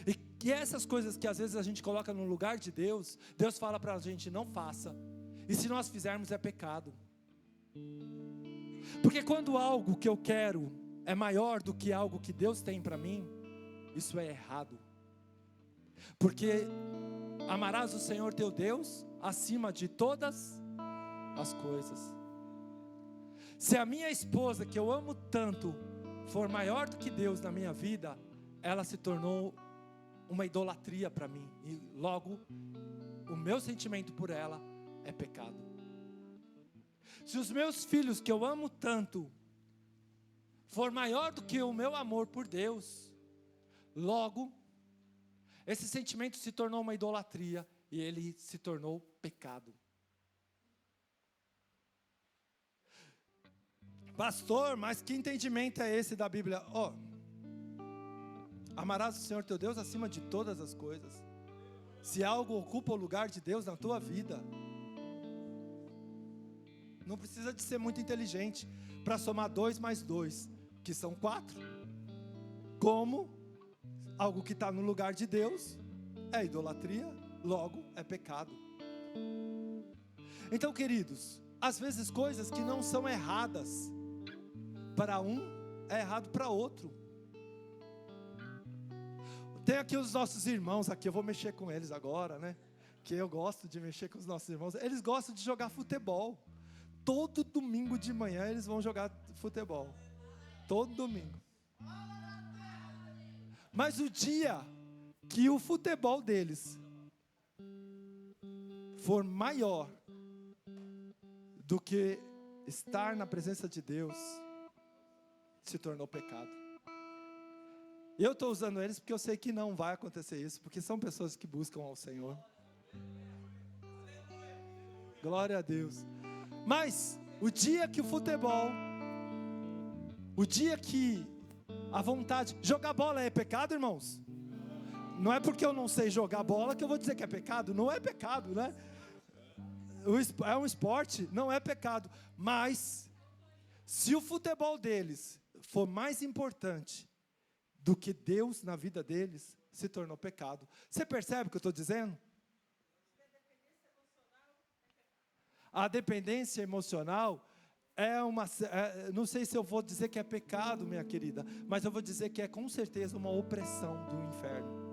E que essas coisas que às vezes a gente coloca no lugar de Deus, Deus fala para a gente, não faça. E se nós fizermos é pecado. Porque quando algo que eu quero é maior do que algo que Deus tem para mim, isso é errado. Porque amarás o Senhor teu Deus acima de todas as coisas. Se a minha esposa, que eu amo tanto, for maior do que Deus na minha vida, ela se tornou uma idolatria para mim. E logo, o meu sentimento por ela é pecado. Se os meus filhos, que eu amo tanto, for maior do que o meu amor por Deus, logo, esse sentimento se tornou uma idolatria e ele se tornou pecado. Pastor, mas que entendimento é esse da Bíblia? Amarás o Senhor teu Deus acima de todas as coisas. Se algo ocupa o lugar de Deus na tua vida, Não precisa de ser muito inteligente para somar 2 mais 2, que são 4. Como algo que está no lugar de Deus é idolatria, logo é pecado. Então, queridos, às vezes coisas que não são erradas para um, é errado para outro. Tem aqui os nossos irmãos aqui, eu vou mexer com eles agora, né? Que eu gosto de mexer com os nossos irmãos. Eles gostam de jogar futebol. Todo domingo de manhã eles vão jogar futebol. Todo domingo. Mas o dia que o futebol deles for maior do que estar na presença de Deus, se tornou pecado. E eu estou usando eles porque eu sei que não vai acontecer isso, porque são pessoas que buscam ao Senhor. Glória a Deus. Mas o dia que o futebol, o dia que a vontade, jogar bola é pecado, irmãos? Não é porque eu não sei jogar bola que eu vou dizer que é pecado. Não é pecado, né? É um esporte, não é pecado. Mas se o futebol deles for mais importante do que Deus na vida deles, se tornou pecado. Você percebe o que eu estou dizendo? A dependência emocional é não sei se eu vou dizer que é pecado, minha querida, mas eu vou dizer que é com certeza uma opressão do inferno.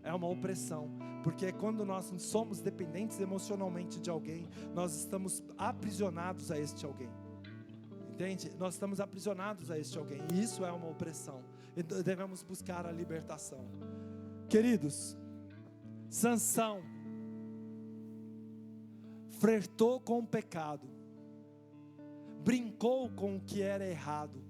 É uma opressão, porque quando nós somos dependentes emocionalmente de alguém, nós estamos aprisionados a este alguém. Entende? Nós estamos aprisionados a este alguém, e isso é uma opressão, e devemos buscar a libertação. Queridos, Sansão flertou com o pecado, brincou com o que era errado,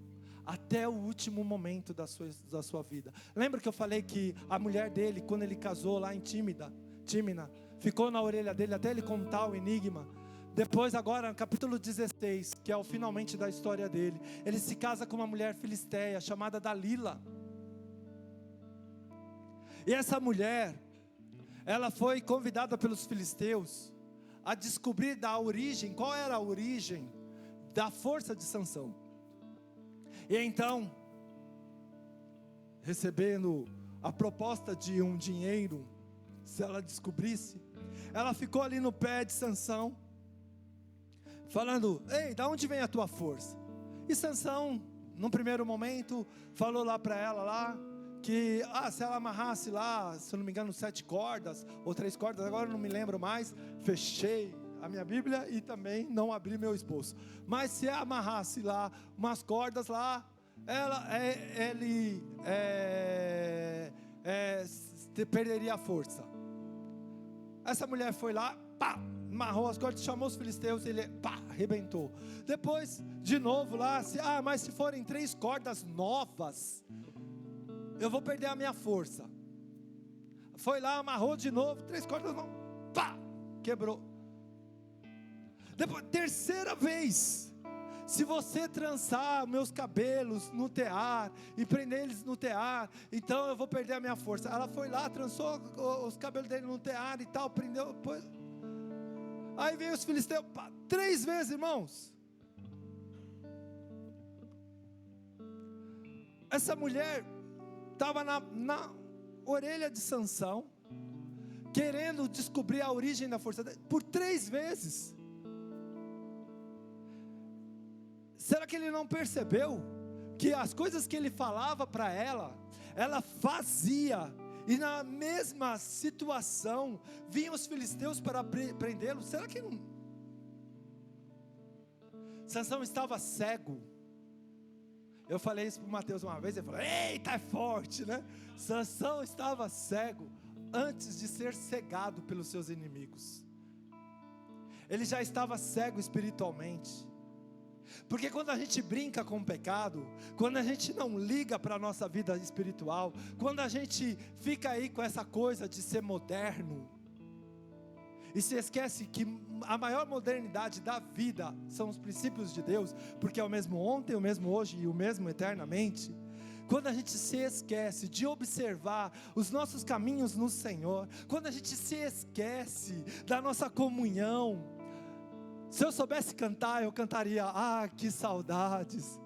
até o último momento da sua vida. Lembra que eu falei que a mulher dele, quando ele casou lá em Tímina, ficou na orelha dele até ele contar o enigma? Depois agora no capítulo 16, que é o finalmente da história dele, ele se casa com uma mulher filisteia chamada Dalila. E essa mulher, ela foi convidada pelos filisteus a descobrir da origem, qual era a origem da força de Sansão. E então, recebendo a proposta de um dinheiro, se ela descobrisse, ela ficou ali no pé de Sansão, falando: ei, da onde vem a tua força? E Sansão, num primeiro momento, falou lá para ela lá, que se ela amarrasse lá, se eu não me engano 7 cordas, ou 3 cordas, agora eu não me lembro mais, fechei a minha Bíblia e também não abri meu esboço. Mas se amarrasse lá umas cordas lá, ele perderia a força. Essa mulher foi lá, amarrou as cordas, chamou os filisteus, ele arrebentou. Depois, de novo lá, mas se forem 3 cordas novas, eu vou perder a minha força. Foi lá, amarrou de novo, 3 cordas novas, quebrou. Depois, terceira vez, se você trançar meus cabelos no tear e prender eles no tear, então eu vou perder a minha força. Ela foi lá, trançou os cabelos dele no tear e tal, prendeu, depois. Aí veio os filisteus, 3 vezes, irmãos. Essa mulher estava na orelha de Sansão, querendo descobrir a origem da força dele, por 3 vezes. Será que ele não percebeu que as coisas que ele falava para ela, ela fazia, e na mesma situação vinham os filisteus para prendê-lo? Será que não? Sansão estava cego. Eu falei isso para o Mateus uma vez, ele falou: eita, é forte, né? Sansão estava cego antes de ser cegado pelos seus inimigos. Ele já estava cego espiritualmente. Porque quando a gente brinca com o pecado, quando a gente não liga para a nossa vida espiritual, quando a gente fica aí com essa coisa de ser moderno, e se esquece que a maior modernidade da vida são os princípios de Deus, porque é o mesmo ontem, o mesmo hoje e o mesmo eternamente. Quando a gente se esquece de observar os nossos caminhos no Senhor, quando a gente se esquece da nossa comunhão, Se eu soubesse cantar, eu cantaria: ah, que saudades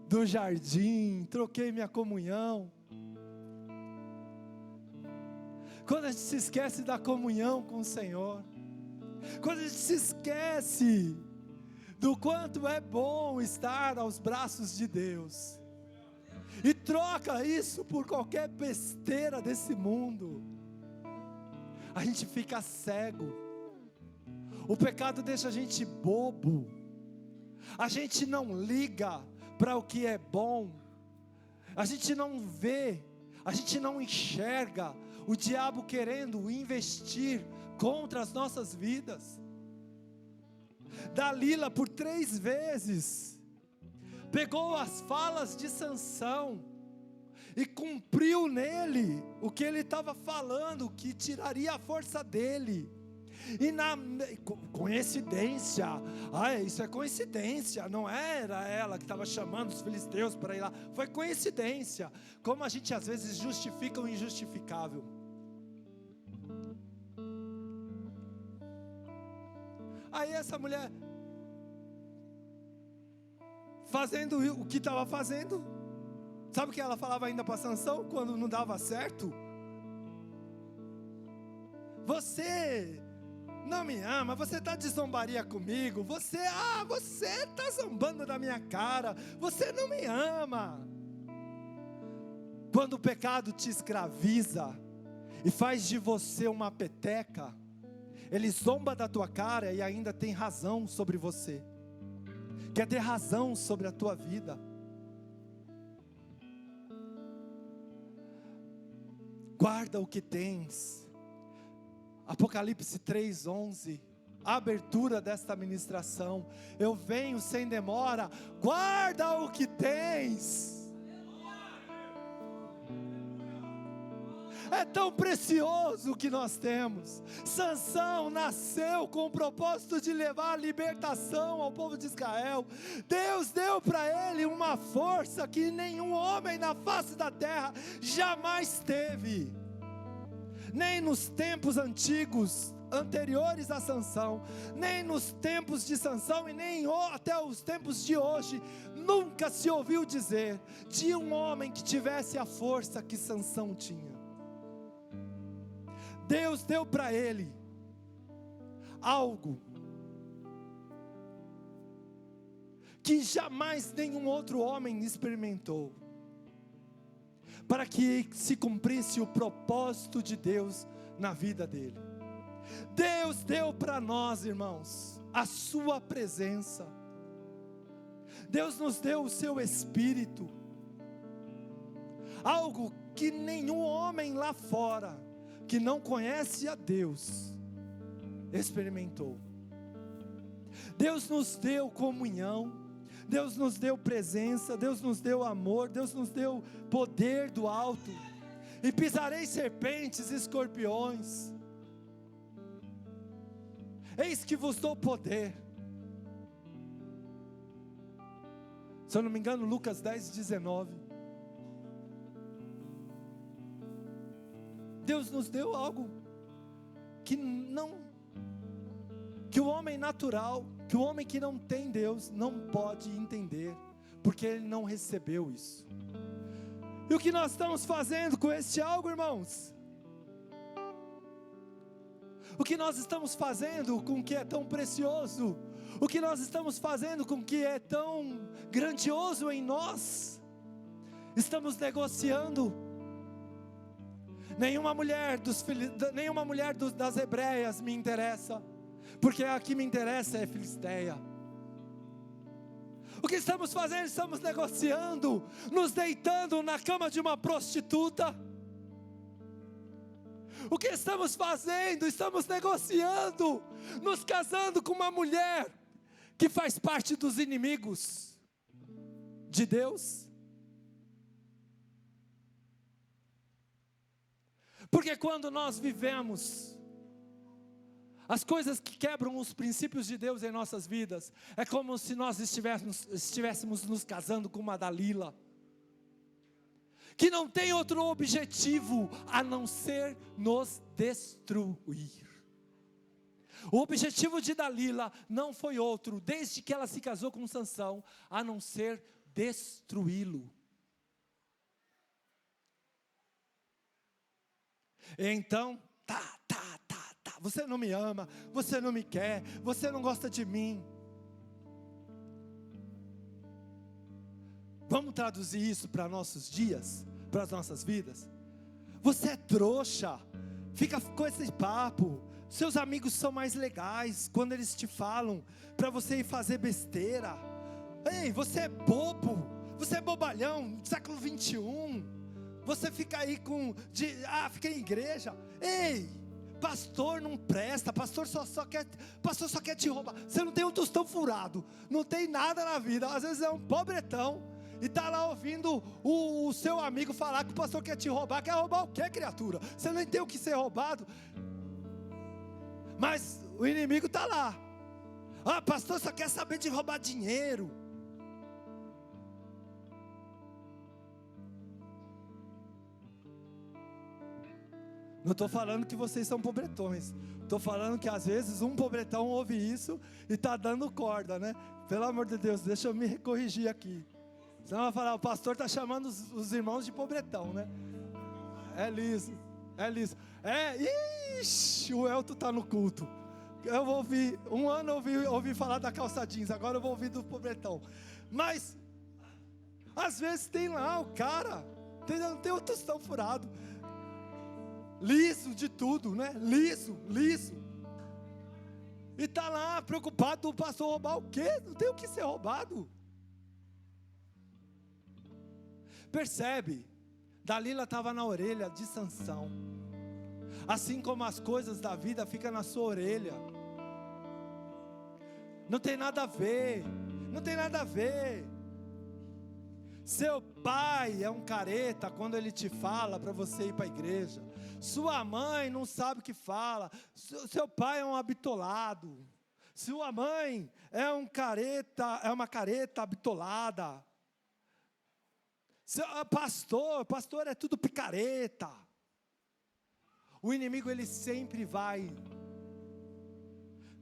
do jardim, troquei minha comunhão. Quando a gente se esquece da comunhão com o Senhor, quando a gente se esquece do quanto é bom estar aos braços de Deus, e troca isso por qualquer besteira desse mundo, a gente fica cego. O pecado deixa a gente bobo, a gente não liga para o que é bom, a gente não vê, a gente não enxerga o diabo querendo investir contra as nossas vidas. Dalila, por 3 vezes, pegou as falas de Sansão e cumpriu nele o que ele estava falando, que tiraria a força dele. E coincidência, isso é coincidência, não era ela que estava chamando os filisteus para ir lá, foi coincidência. Como a gente às vezes justifica o injustificável. Aí essa mulher, fazendo o que estava fazendo, sabe o que ela falava ainda para Sansão, quando não dava certo? Você não me ama, você está de zombaria comigo, você está zombando da minha cara, você não me ama. Quando o pecado te escraviza e faz de você uma peteca, ele zomba da tua cara e ainda tem razão sobre você, quer ter razão sobre a tua vida. Guarda o que tens. Apocalipse 3:11, a abertura desta ministração: eu venho sem demora, guarda o que tens. É tão precioso o que nós temos. Sansão nasceu com o propósito de levar a libertação ao povo de Israel. Deus deu para ele uma força que nenhum homem na face da terra jamais teve. Nem nos tempos antigos, anteriores a Sansão, nem nos tempos de Sansão e nem até os tempos de hoje, nunca se ouviu dizer de um homem que tivesse a força que Sansão tinha. Deus deu para ele algo que jamais nenhum outro homem experimentou, para que se cumprisse o propósito de Deus na vida dele. Deus deu para nós, irmãos, a sua presença. Deus nos deu o seu Espírito, algo que nenhum homem lá fora, que não conhece a Deus, experimentou. Deus nos deu comunhão, Deus nos deu presença, Deus nos deu amor, Deus nos deu poder do alto. E pisarei serpentes e escorpiões. Eis que vos dou poder. Se eu não me engano, Lucas 10:19. Deus nos deu algo que o homem natural, que o homem que não tem Deus não pode entender, porque ele não recebeu isso. E o que nós estamos fazendo com este algo, irmãos? O que nós estamos fazendo com o que é tão precioso? O que nós estamos fazendo com o que é tão grandioso em nós? Estamos negociando. Nenhuma mulher das hebreias me interessa, porque a que me interessa é filisteia. O que estamos fazendo? Estamos negociando, nos deitando na cama de uma prostituta. O que estamos fazendo? Estamos negociando, nos casando com uma mulher que faz parte dos inimigos de Deus. Porque quando nós vivemos as coisas que quebram os princípios de Deus em nossas vidas, é como se nós estivéssemos nos casando com uma Dalila, que não tem outro objetivo a não ser nos destruir. O objetivo de Dalila não foi outro, desde que ela se casou com Sansão, a não ser destruí-lo. Então, você não me ama, você não me quer, você não gosta de mim. Vamos traduzir isso para nossos dias, para as nossas vidas? Você é trouxa, fica com esse papo. Seus amigos são mais legais quando eles te falam para você ir fazer besteira. Ei, você é bobo, você é bobalhão, século 21. Você fica aí fica em igreja. Ei, pastor não presta, pastor só quer te roubar. Você não tem um tostão furado, não tem nada na vida. Às vezes é um pobretão e está lá ouvindo o seu amigo falar que o pastor quer te roubar. Quer roubar o quê, criatura? Você nem tem o que ser roubado. Mas o inimigo está lá. Pastor só quer saber de roubar dinheiro. Não estou falando que vocês são pobretões. Estou falando que às vezes um pobretão ouve isso e está dando corda, né? Pelo amor de Deus, deixa eu me corrigir aqui. Senão vai falar, o pastor está chamando os irmãos de pobretão, né? É liso. Ixi, o Elton está no culto. Eu vou ouvir, um ano eu ouvi falar da calça jeans, agora eu vou ouvir do pobretão. Mas, às vezes tem lá o cara, tem um tostão furado. Liso de tudo, né? Liso. E está lá preocupado do pastor roubar o quê? Não tem o que ser roubado. Percebe? Dalila estava na orelha de Sansão. Assim como as coisas da vida ficam na sua orelha. Não tem nada a ver. Seu pai é um careta quando ele te fala para você ir para a igreja. Sua mãe não sabe o que fala. Seu pai é um habitolado. Sua mãe é uma careta habitolada. Pastor é tudo picareta. O inimigo ele sempre vai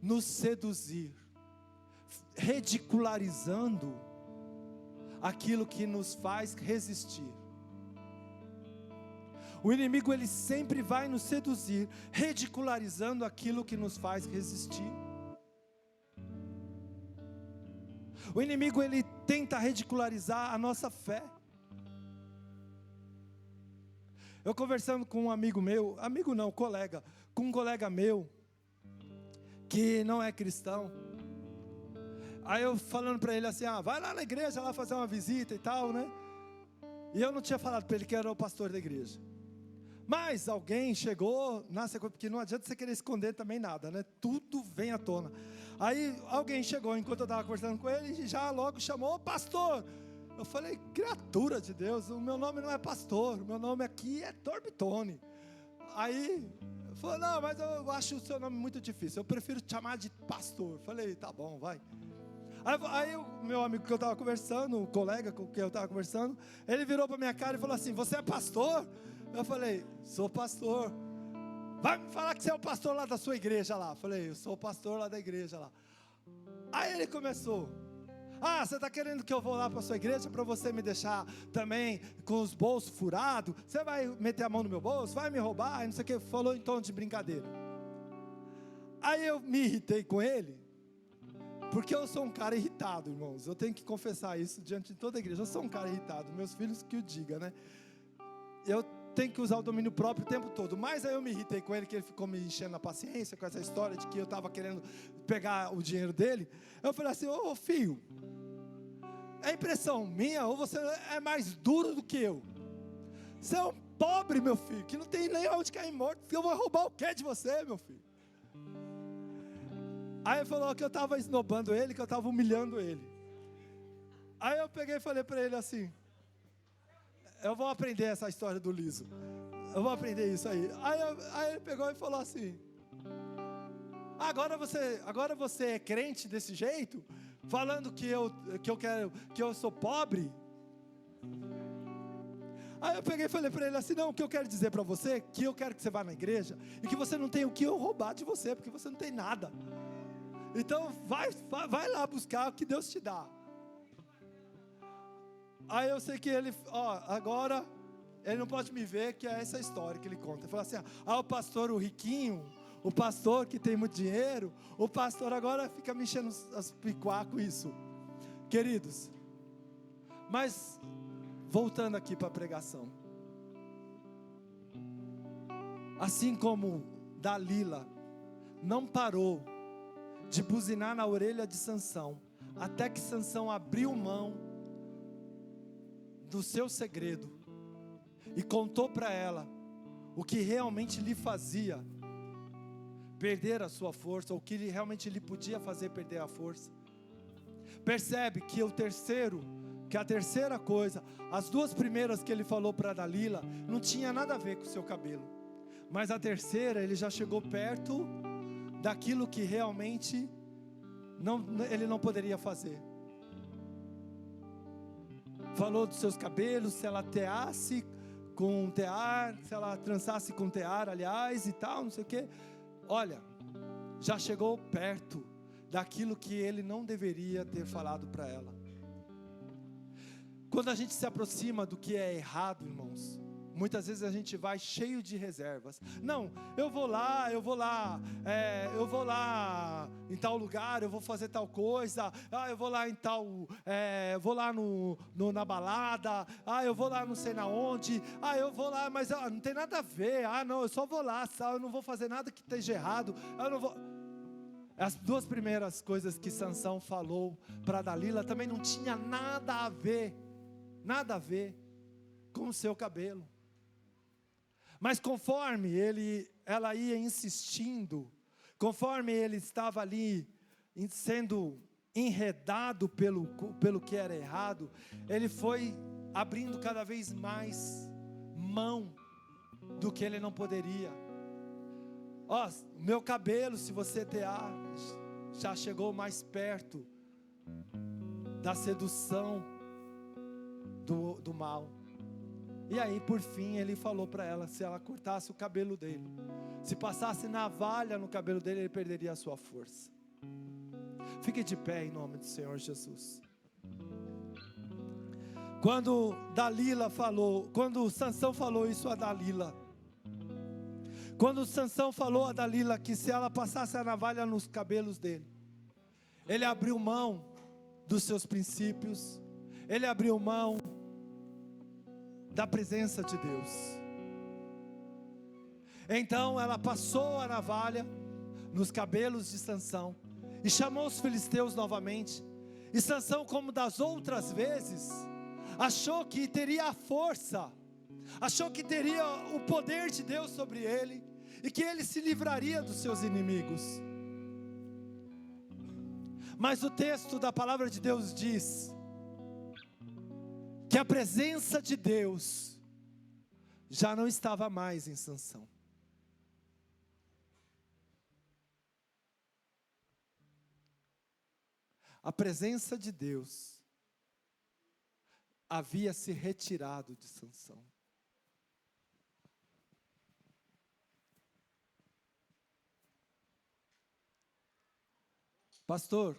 nos seduzir, ridicularizando aquilo que nos faz resistir. O inimigo ele sempre vai nos seduzir, ridicularizando aquilo que nos faz resistir. O inimigo ele tenta ridicularizar a nossa fé. Eu conversando com um amigo meu, com um colega meu, que não é cristão. Aí eu falando para ele assim, vai lá na igreja lá fazer uma visita e tal, né? E eu não tinha falado para ele que era o pastor da igreja. Mas alguém chegou, porque não adianta você querer esconder também nada, né? Tudo vem à tona. Aí alguém chegou enquanto eu estava conversando com ele e já logo chamou, pastor. Eu falei, criatura de Deus, o meu nome não é pastor, o meu nome aqui é Torbitone. Aí, falou, não, mas eu acho o seu nome muito difícil, eu prefiro te chamar de pastor. Eu falei, tá bom, vai. Aí o meu amigo que eu estava conversando, o colega com quem eu estava conversando, ele virou para minha cara e falou assim, você é pastor? Eu falei, sou pastor. Vai me falar que você é o pastor lá da sua igreja lá. Eu falei, eu sou o pastor lá da igreja lá. Aí ele começou, você está querendo que eu vou lá para a sua igreja para você me deixar também com os bolsos furados? Você vai meter a mão no meu bolso? Vai me roubar? Não sei o que, falou em tom de brincadeira. Aí eu me irritei com ele, porque eu sou um cara irritado, irmãos. Eu tenho que confessar isso diante de toda a igreja. Eu sou um cara irritado, meus filhos que o digam, né? Eu tenho que usar o domínio próprio o tempo todo. Mas aí eu me irritei com ele, que ele ficou me enchendo a paciência com essa história de que eu estava querendo pegar o dinheiro dele. Eu falei assim, ô filho, é impressão minha ou você é mais duro do que eu? Você é um pobre, meu filho, que não tem nem onde cair morto. Eu vou roubar o que de você, meu filho? Aí ele falou que eu estava esnobando ele, que eu estava humilhando ele. Aí eu peguei e falei para ele assim, eu vou aprender essa história do liso. Eu vou aprender isso aí. Aí ele pegou e falou assim, agora você é crente desse jeito? Falando que eu sou pobre? Aí eu peguei e falei para ele assim, não, o que eu quero dizer para você, é que eu quero que você vá na igreja, e que você não tem o que eu roubar de você, porque você não tem nada. Então vai lá buscar o que Deus te dá. Aí eu sei que ele, agora ele não pode me ver, que é essa história que ele conta. Ele fala assim, o pastor, o riquinho, o pastor que tem muito dinheiro, o pastor agora fica me enchendo as picuá com isso. Queridos, mas voltando aqui para a pregação. Assim como Dalila não parou de buzinar na orelha de Sansão, até que Sansão abriu mão do seu segredo e contou para ela o que realmente lhe fazia perder a sua força, ou o que realmente lhe podia fazer perder a força. Percebe que a terceira coisa, as duas primeiras que ele falou para Dalila, não tinha nada a ver com o seu cabelo, mas a terceira, ele já chegou perto daquilo que realmente ele não poderia fazer. Falou dos seus cabelos, se ela teasse com tear, se ela trançasse com tear, aliás, e tal, não sei o que. Olha, já chegou perto daquilo que ele não deveria ter falado para ela. Quando a gente se aproxima do que é errado, irmãos, muitas vezes a gente vai cheio de reservas. Não, eu vou lá em tal lugar, eu vou fazer tal coisa. Eu vou lá em tal, vou lá na balada. Eu vou lá não sei na onde. Eu vou lá, mas não tem nada a ver. Não, eu só vou lá, eu não vou fazer nada que esteja errado. Eu não vou. As duas primeiras coisas que Sansão falou para Dalila também não tinha nada a ver com o seu cabelo. Mas conforme ela ia insistindo, conforme ele estava ali sendo enredado pelo que era errado, ele foi abrindo cada vez mais mão do que ele não poderia. Meu cabelo, se você tear, já chegou mais perto da sedução do mal. E aí por fim ele falou para ela, se ela cortasse o cabelo dele, se passasse navalha no cabelo dele, ele perderia a sua força. Fique de pé em nome do Senhor Jesus. Quando Sansão falou isso a Dalila, quando Sansão falou a Dalila que se ela passasse a navalha nos cabelos dele, ele abriu mão dos seus princípios, ele abriu mão da presença de Deus. Então ela passou a navalha nos cabelos de Sansão e chamou os filisteus novamente. E Sansão, como das outras vezes, achou que teria a força, achou que teria o poder de Deus sobre ele e que ele se livraria dos seus inimigos. Mas o texto da palavra de Deus diz que a presença de Deus já não estava mais em Sansão. A presença de Deus havia se retirado de Sansão. Pastor,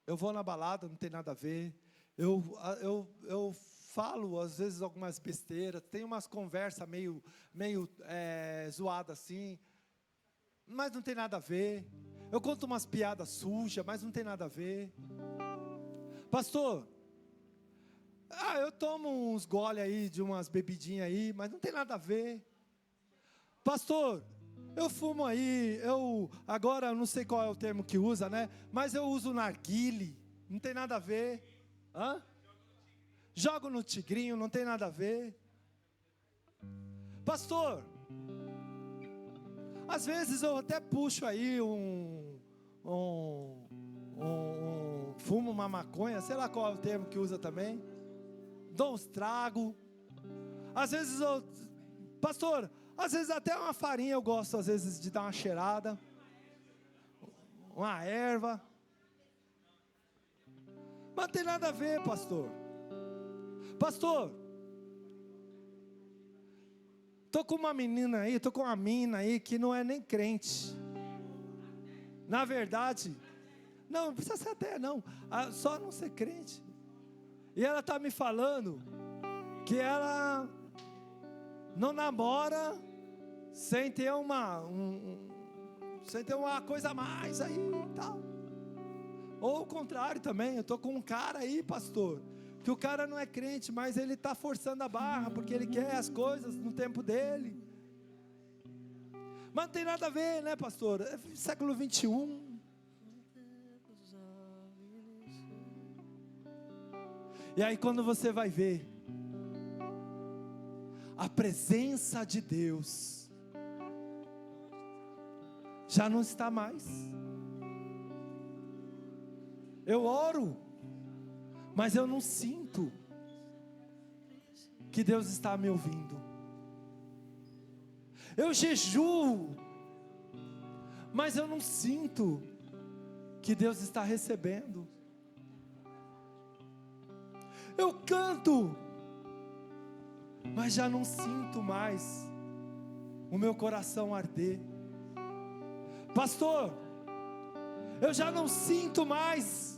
eu vou na balada, não tem nada a ver. Eu falo às vezes algumas besteiras, tem umas conversas meio zoadas assim, mas não tem nada a ver. Eu conto umas piadas sujas, mas não tem nada a ver. Pastor, eu tomo uns gole aí de umas bebidinhas aí, mas não tem nada a ver. Pastor, eu fumo aí, agora não sei qual é o termo que usa, né? Mas eu uso narguile, não tem nada a ver. Jogo no tigrinho, não tem nada a ver. Pastor, às vezes eu até puxo aí fumo uma maconha, sei lá qual é o termo que usa também. Dou uns tragos. Às vezes pastor, às vezes até uma farinha eu gosto às vezes de dar uma cheirada. Uma erva. Mas não tem nada a ver, pastor. Pastor, Tô com uma menina aí, tô com uma mina aí que não é nem crente. Na verdade, não precisa ser até não, só não ser crente. E ela tá me falando que ela não namora sem ter sem ter uma coisa a mais aí e tal. Ou o contrário também, eu estou com um cara aí, pastor, que o cara não é crente, mas ele está forçando a barra, porque ele quer as coisas no tempo dele. Mas não tem nada a ver, né, pastor? É século 21. E aí quando você vai ver a presença de Deus já não está mais. Eu oro, mas eu não sinto que Deus está me ouvindo. Eu jejuo, mas eu não sinto que Deus está recebendo. Eu canto, mas já não sinto mais o meu coração arder. Pastor, eu já não sinto mais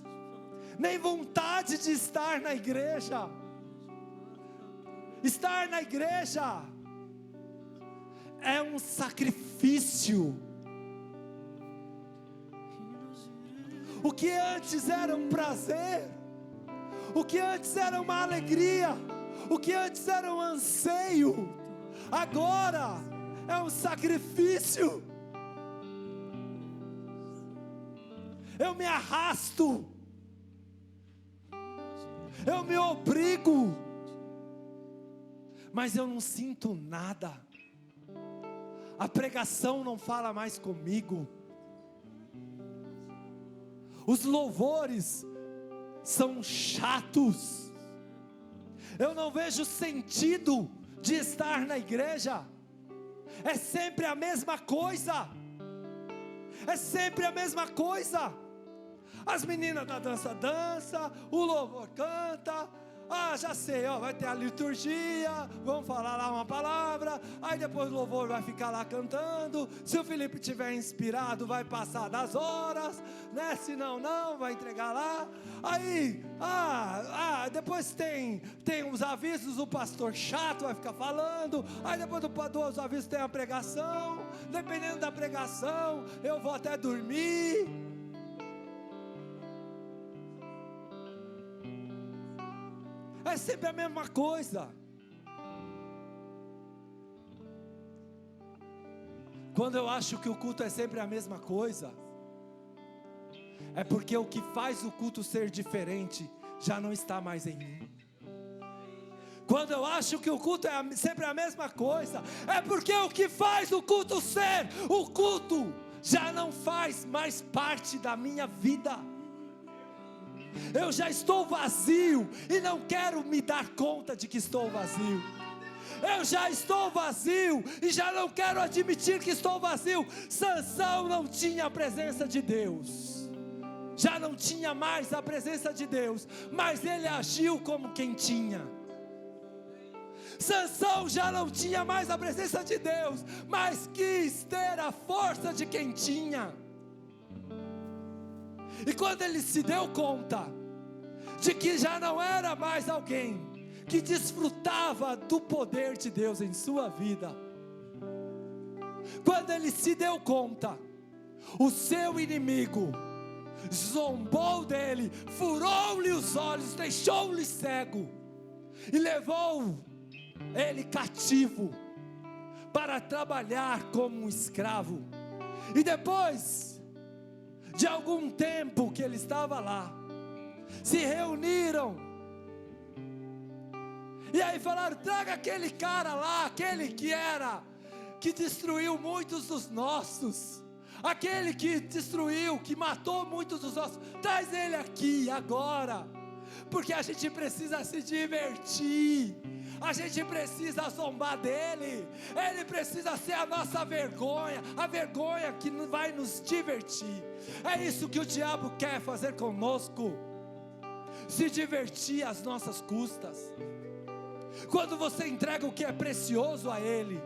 nem vontade de estar na igreja. Estar na igreja é um sacrifício. O que antes era um prazer, o que antes era uma alegria, o que antes era um anseio, agora é um sacrifício. Eu me arrasto, eu me obrigo, mas eu não sinto nada. A pregação não fala mais comigo. Os louvores são chatos. Eu não vejo sentido de estar na igreja. É sempre a mesma coisa. É sempre a mesma coisa. As meninas da dança dançam, o louvor canta. Já sei, vai ter a liturgia, vamos falar lá uma palavra, aí depois o louvor vai ficar lá cantando. Se o Felipe estiver inspirado, vai passar das horas, né? Se não, vai entregar lá. Aí, depois tem os avisos, o pastor chato vai ficar falando. Aí depois dos avisos tem a pregação. Dependendo da pregação, eu vou até dormir. É sempre a mesma coisa. Quando eu acho que o culto é sempre a mesma coisa, é porque o que faz o culto ser diferente já não está mais em mim. Quando eu acho que o culto é sempre a mesma coisa, é porque o que faz o culto ser o culto já não faz mais parte da minha vida. Eu já estou vazio e não quero me dar conta de que estou vazio. Eu já estou vazio e já não quero admitir que estou vazio. Sansão não tinha a presença de Deus, já não tinha mais a presença de Deus, mas ele agiu como quem tinha. Sansão já não tinha mais a presença de Deus, mas quis ter a força de quem tinha. E quando ele se deu conta de que já não era mais alguém que desfrutava do poder de Deus em sua vida, quando ele se deu conta, o seu inimigo zombou dele, furou-lhe os olhos, deixou-lhe cego e levou ele cativo para trabalhar como um escravo. E depois de algum tempo que ele estava lá, se reuniram e aí falaram: traga aquele cara lá, aquele que destruiu muitos dos nossos, aquele que destruiu, que matou muitos dos nossos, traz ele aqui agora, porque a gente precisa se divertir, a gente precisa zombar dele, ele precisa ser a nossa vergonha, a vergonha que vai nos divertir. É isso que o diabo quer fazer conosco, se divertir às nossas custas. Quando você entrega o que é precioso a ele,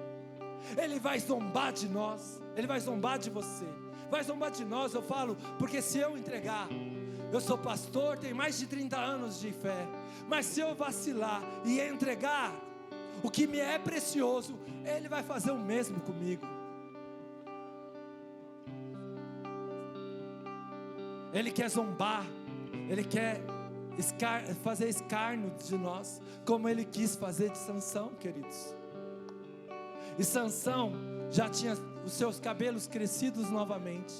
Ele vai zombar de nós, Ele vai zombar de você, vai zombar de nós. Eu falo, porque se eu entregar, eu sou pastor, tenho mais de 30 anos de fé, mas se eu vacilar e entregar o que me é precioso, Ele vai fazer o mesmo comigo. Ele quer zombar, Ele quer fazer escárnio de nós, como Ele quis fazer de Sansão, queridos. E Sansão já tinha os seus cabelos crescidos novamente,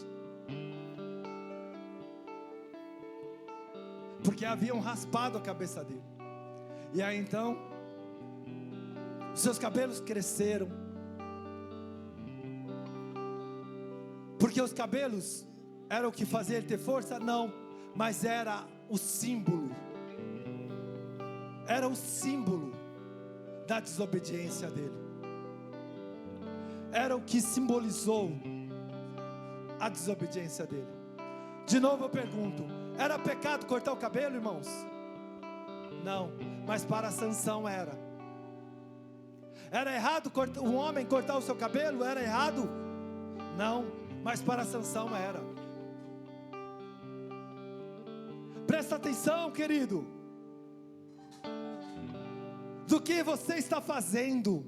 porque haviam raspado a cabeça dele. E aí então, os seus cabelos cresceram, porque os cabelos era o que fazia ele ter força? Não, mas era o símbolo, era o símbolo da desobediência dele, era o que simbolizou a desobediência dele. De novo eu pergunto, era pecado cortar o cabelo, irmãos? Não, mas para Sansão era. Era errado um homem cortar o seu cabelo? Era errado? Não, mas para Sansão era. Presta atenção, querido, do que você está fazendo,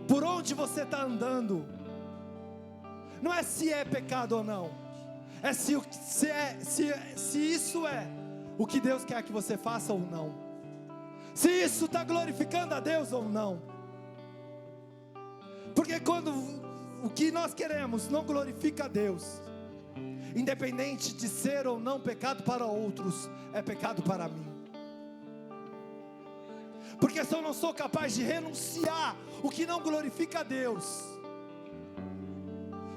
por onde você está andando. Não é se é pecado ou não, é se isso é o que Deus quer que você faça ou não, se isso está glorificando a Deus ou não. Porque quando o que nós queremos não glorifica a Deus, independente de ser ou não pecado para outros, é pecado para mim. Porque se eu não sou capaz de renunciar o que não glorifica a Deus,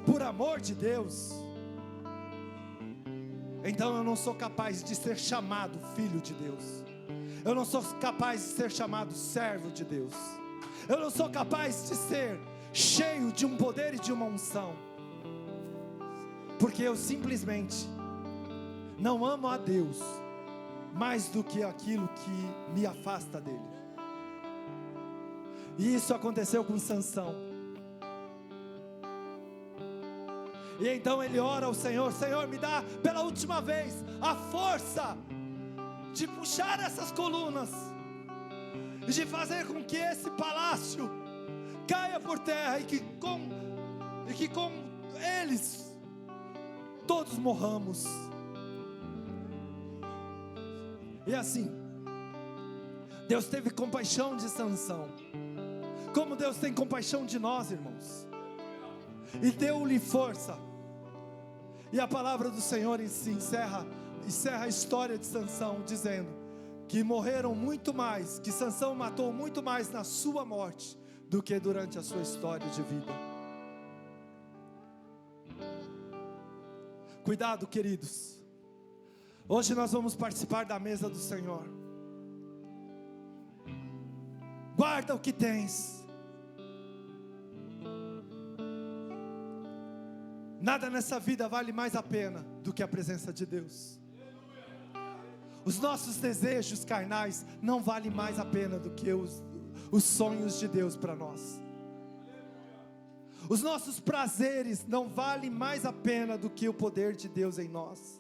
por amor de Deus, então eu não sou capaz de ser chamado filho de Deus, eu não sou capaz de ser chamado servo de Deus, eu não sou capaz de ser cheio de um poder e de uma unção, porque eu simplesmente não amo a Deus mais do que aquilo que me afasta dele. E isso aconteceu com Sansão. E então ele ora ao Senhor: Senhor, me dá pela última vez a força de puxar essas colunas e de fazer com que esse palácio caia por terra, e que com eles todos morramos. E assim, Deus teve compaixão de Sansão, como Deus tem compaixão de nós, irmãos, e deu-lhe força. E a palavra do Senhor encerra a história de Sansão, dizendo que morreram muito mais, que Sansão matou muito mais na sua morte do que durante a sua história de vida. Cuidado, queridos, hoje nós vamos participar da mesa do Senhor. Guarda o que tens. Nada nessa vida vale mais a pena do que a presença de Deus. Os nossos desejos carnais não valem mais a pena do que os sonhos de Deus para nós. Os nossos prazeres não valem mais a pena do que o poder de Deus em nós.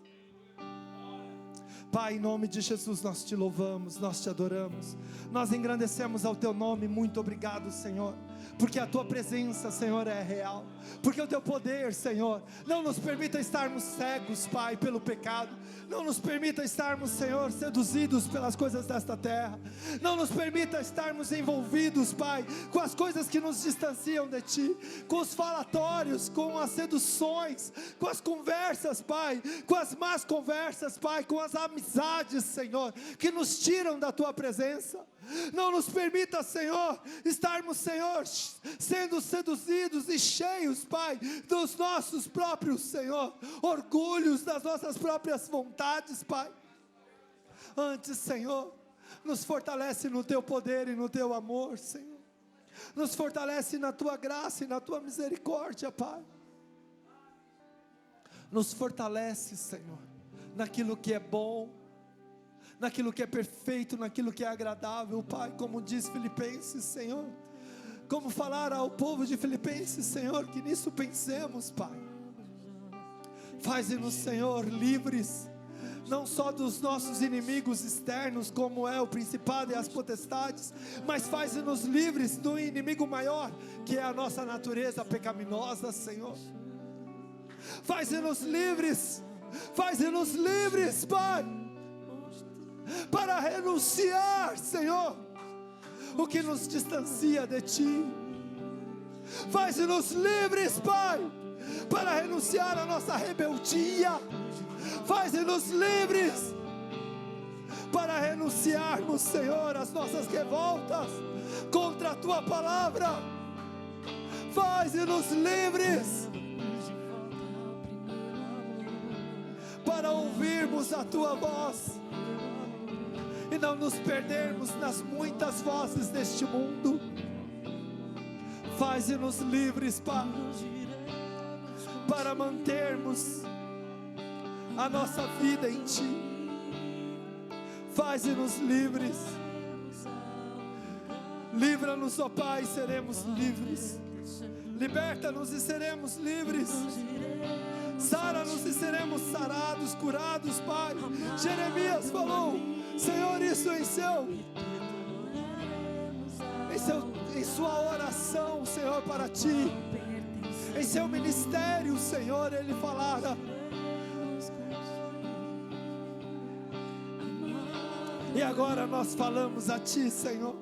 Pai, em nome de Jesus, nós te louvamos, nós te adoramos, nós engrandecemos ao teu nome. Muito obrigado, Senhor, porque a tua presença, Senhor, é real, porque o teu poder, Senhor, não nos permita estarmos cegos, Pai, pelo pecado, não nos permita estarmos, Senhor, seduzidos pelas coisas desta terra, não nos permita estarmos envolvidos, Pai, com as coisas que nos distanciam de Ti, com os falatórios, com as seduções, com as conversas, Pai, com as más conversas, Pai, com as amizades, Senhor, que nos tiram da Tua presença. Não nos permita, Senhor, estarmos, Senhor, sendo seduzidos e cheios, Pai, dos nossos próprios, Senhor, orgulhos, das nossas próprias vontades, Pai. Antes, Senhor, nos fortalece no Teu poder e no Teu amor, Senhor. Nos fortalece na Tua graça e na Tua misericórdia, Pai. Nos fortalece, Senhor, naquilo que é bom, naquilo que é perfeito, naquilo que é agradável, Pai, como diz Filipenses, Senhor, como falar ao povo de Filipenses, Senhor, que nisso pensemos, Pai. Faz-nos, Senhor, livres, não só dos nossos inimigos externos, como é o principado e as potestades, mas faz-nos livres do inimigo maior, que é a nossa natureza pecaminosa, Senhor. Faz-nos livres, Pai, para renunciar, Senhor, o que nos distancia de Ti. Faz-nos livres, Pai, para renunciar a nossa rebeldia. Faz-nos livres para renunciarmos, Senhor, às nossas revoltas contra a Tua palavra. Faz-nos livres para ouvirmos a Tua voz e não nos perdermos nas muitas vozes deste mundo. Faz-nos livres, Pai, para mantermos a nossa vida em Ti. Faz-nos livres. Livra-nos, ó Pai, e seremos livres. Liberta-nos e seremos livres. Sara-nos e seremos sarados, curados, Pai. Jeremias falou, Senhor, isso em sua oração, Senhor, para Ti, em seu ministério, Senhor, ele falara. E agora nós falamos a Ti, Senhor.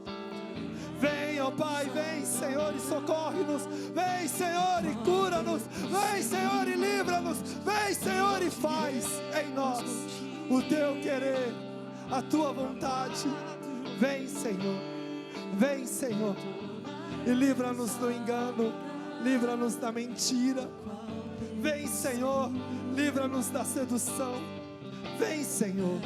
Vem, ó Pai, vem, Senhor, e socorre-nos. Vem, Senhor, e cura-nos. Vem, Senhor, e livra-nos. Vem, Senhor, e faz em nós o Teu querer, a Tua vontade. Vem, Senhor. Vem, Senhor, e livra-nos do engano. Livra-nos da mentira. Vem, Senhor, livra-nos da sedução. Vem, Senhor.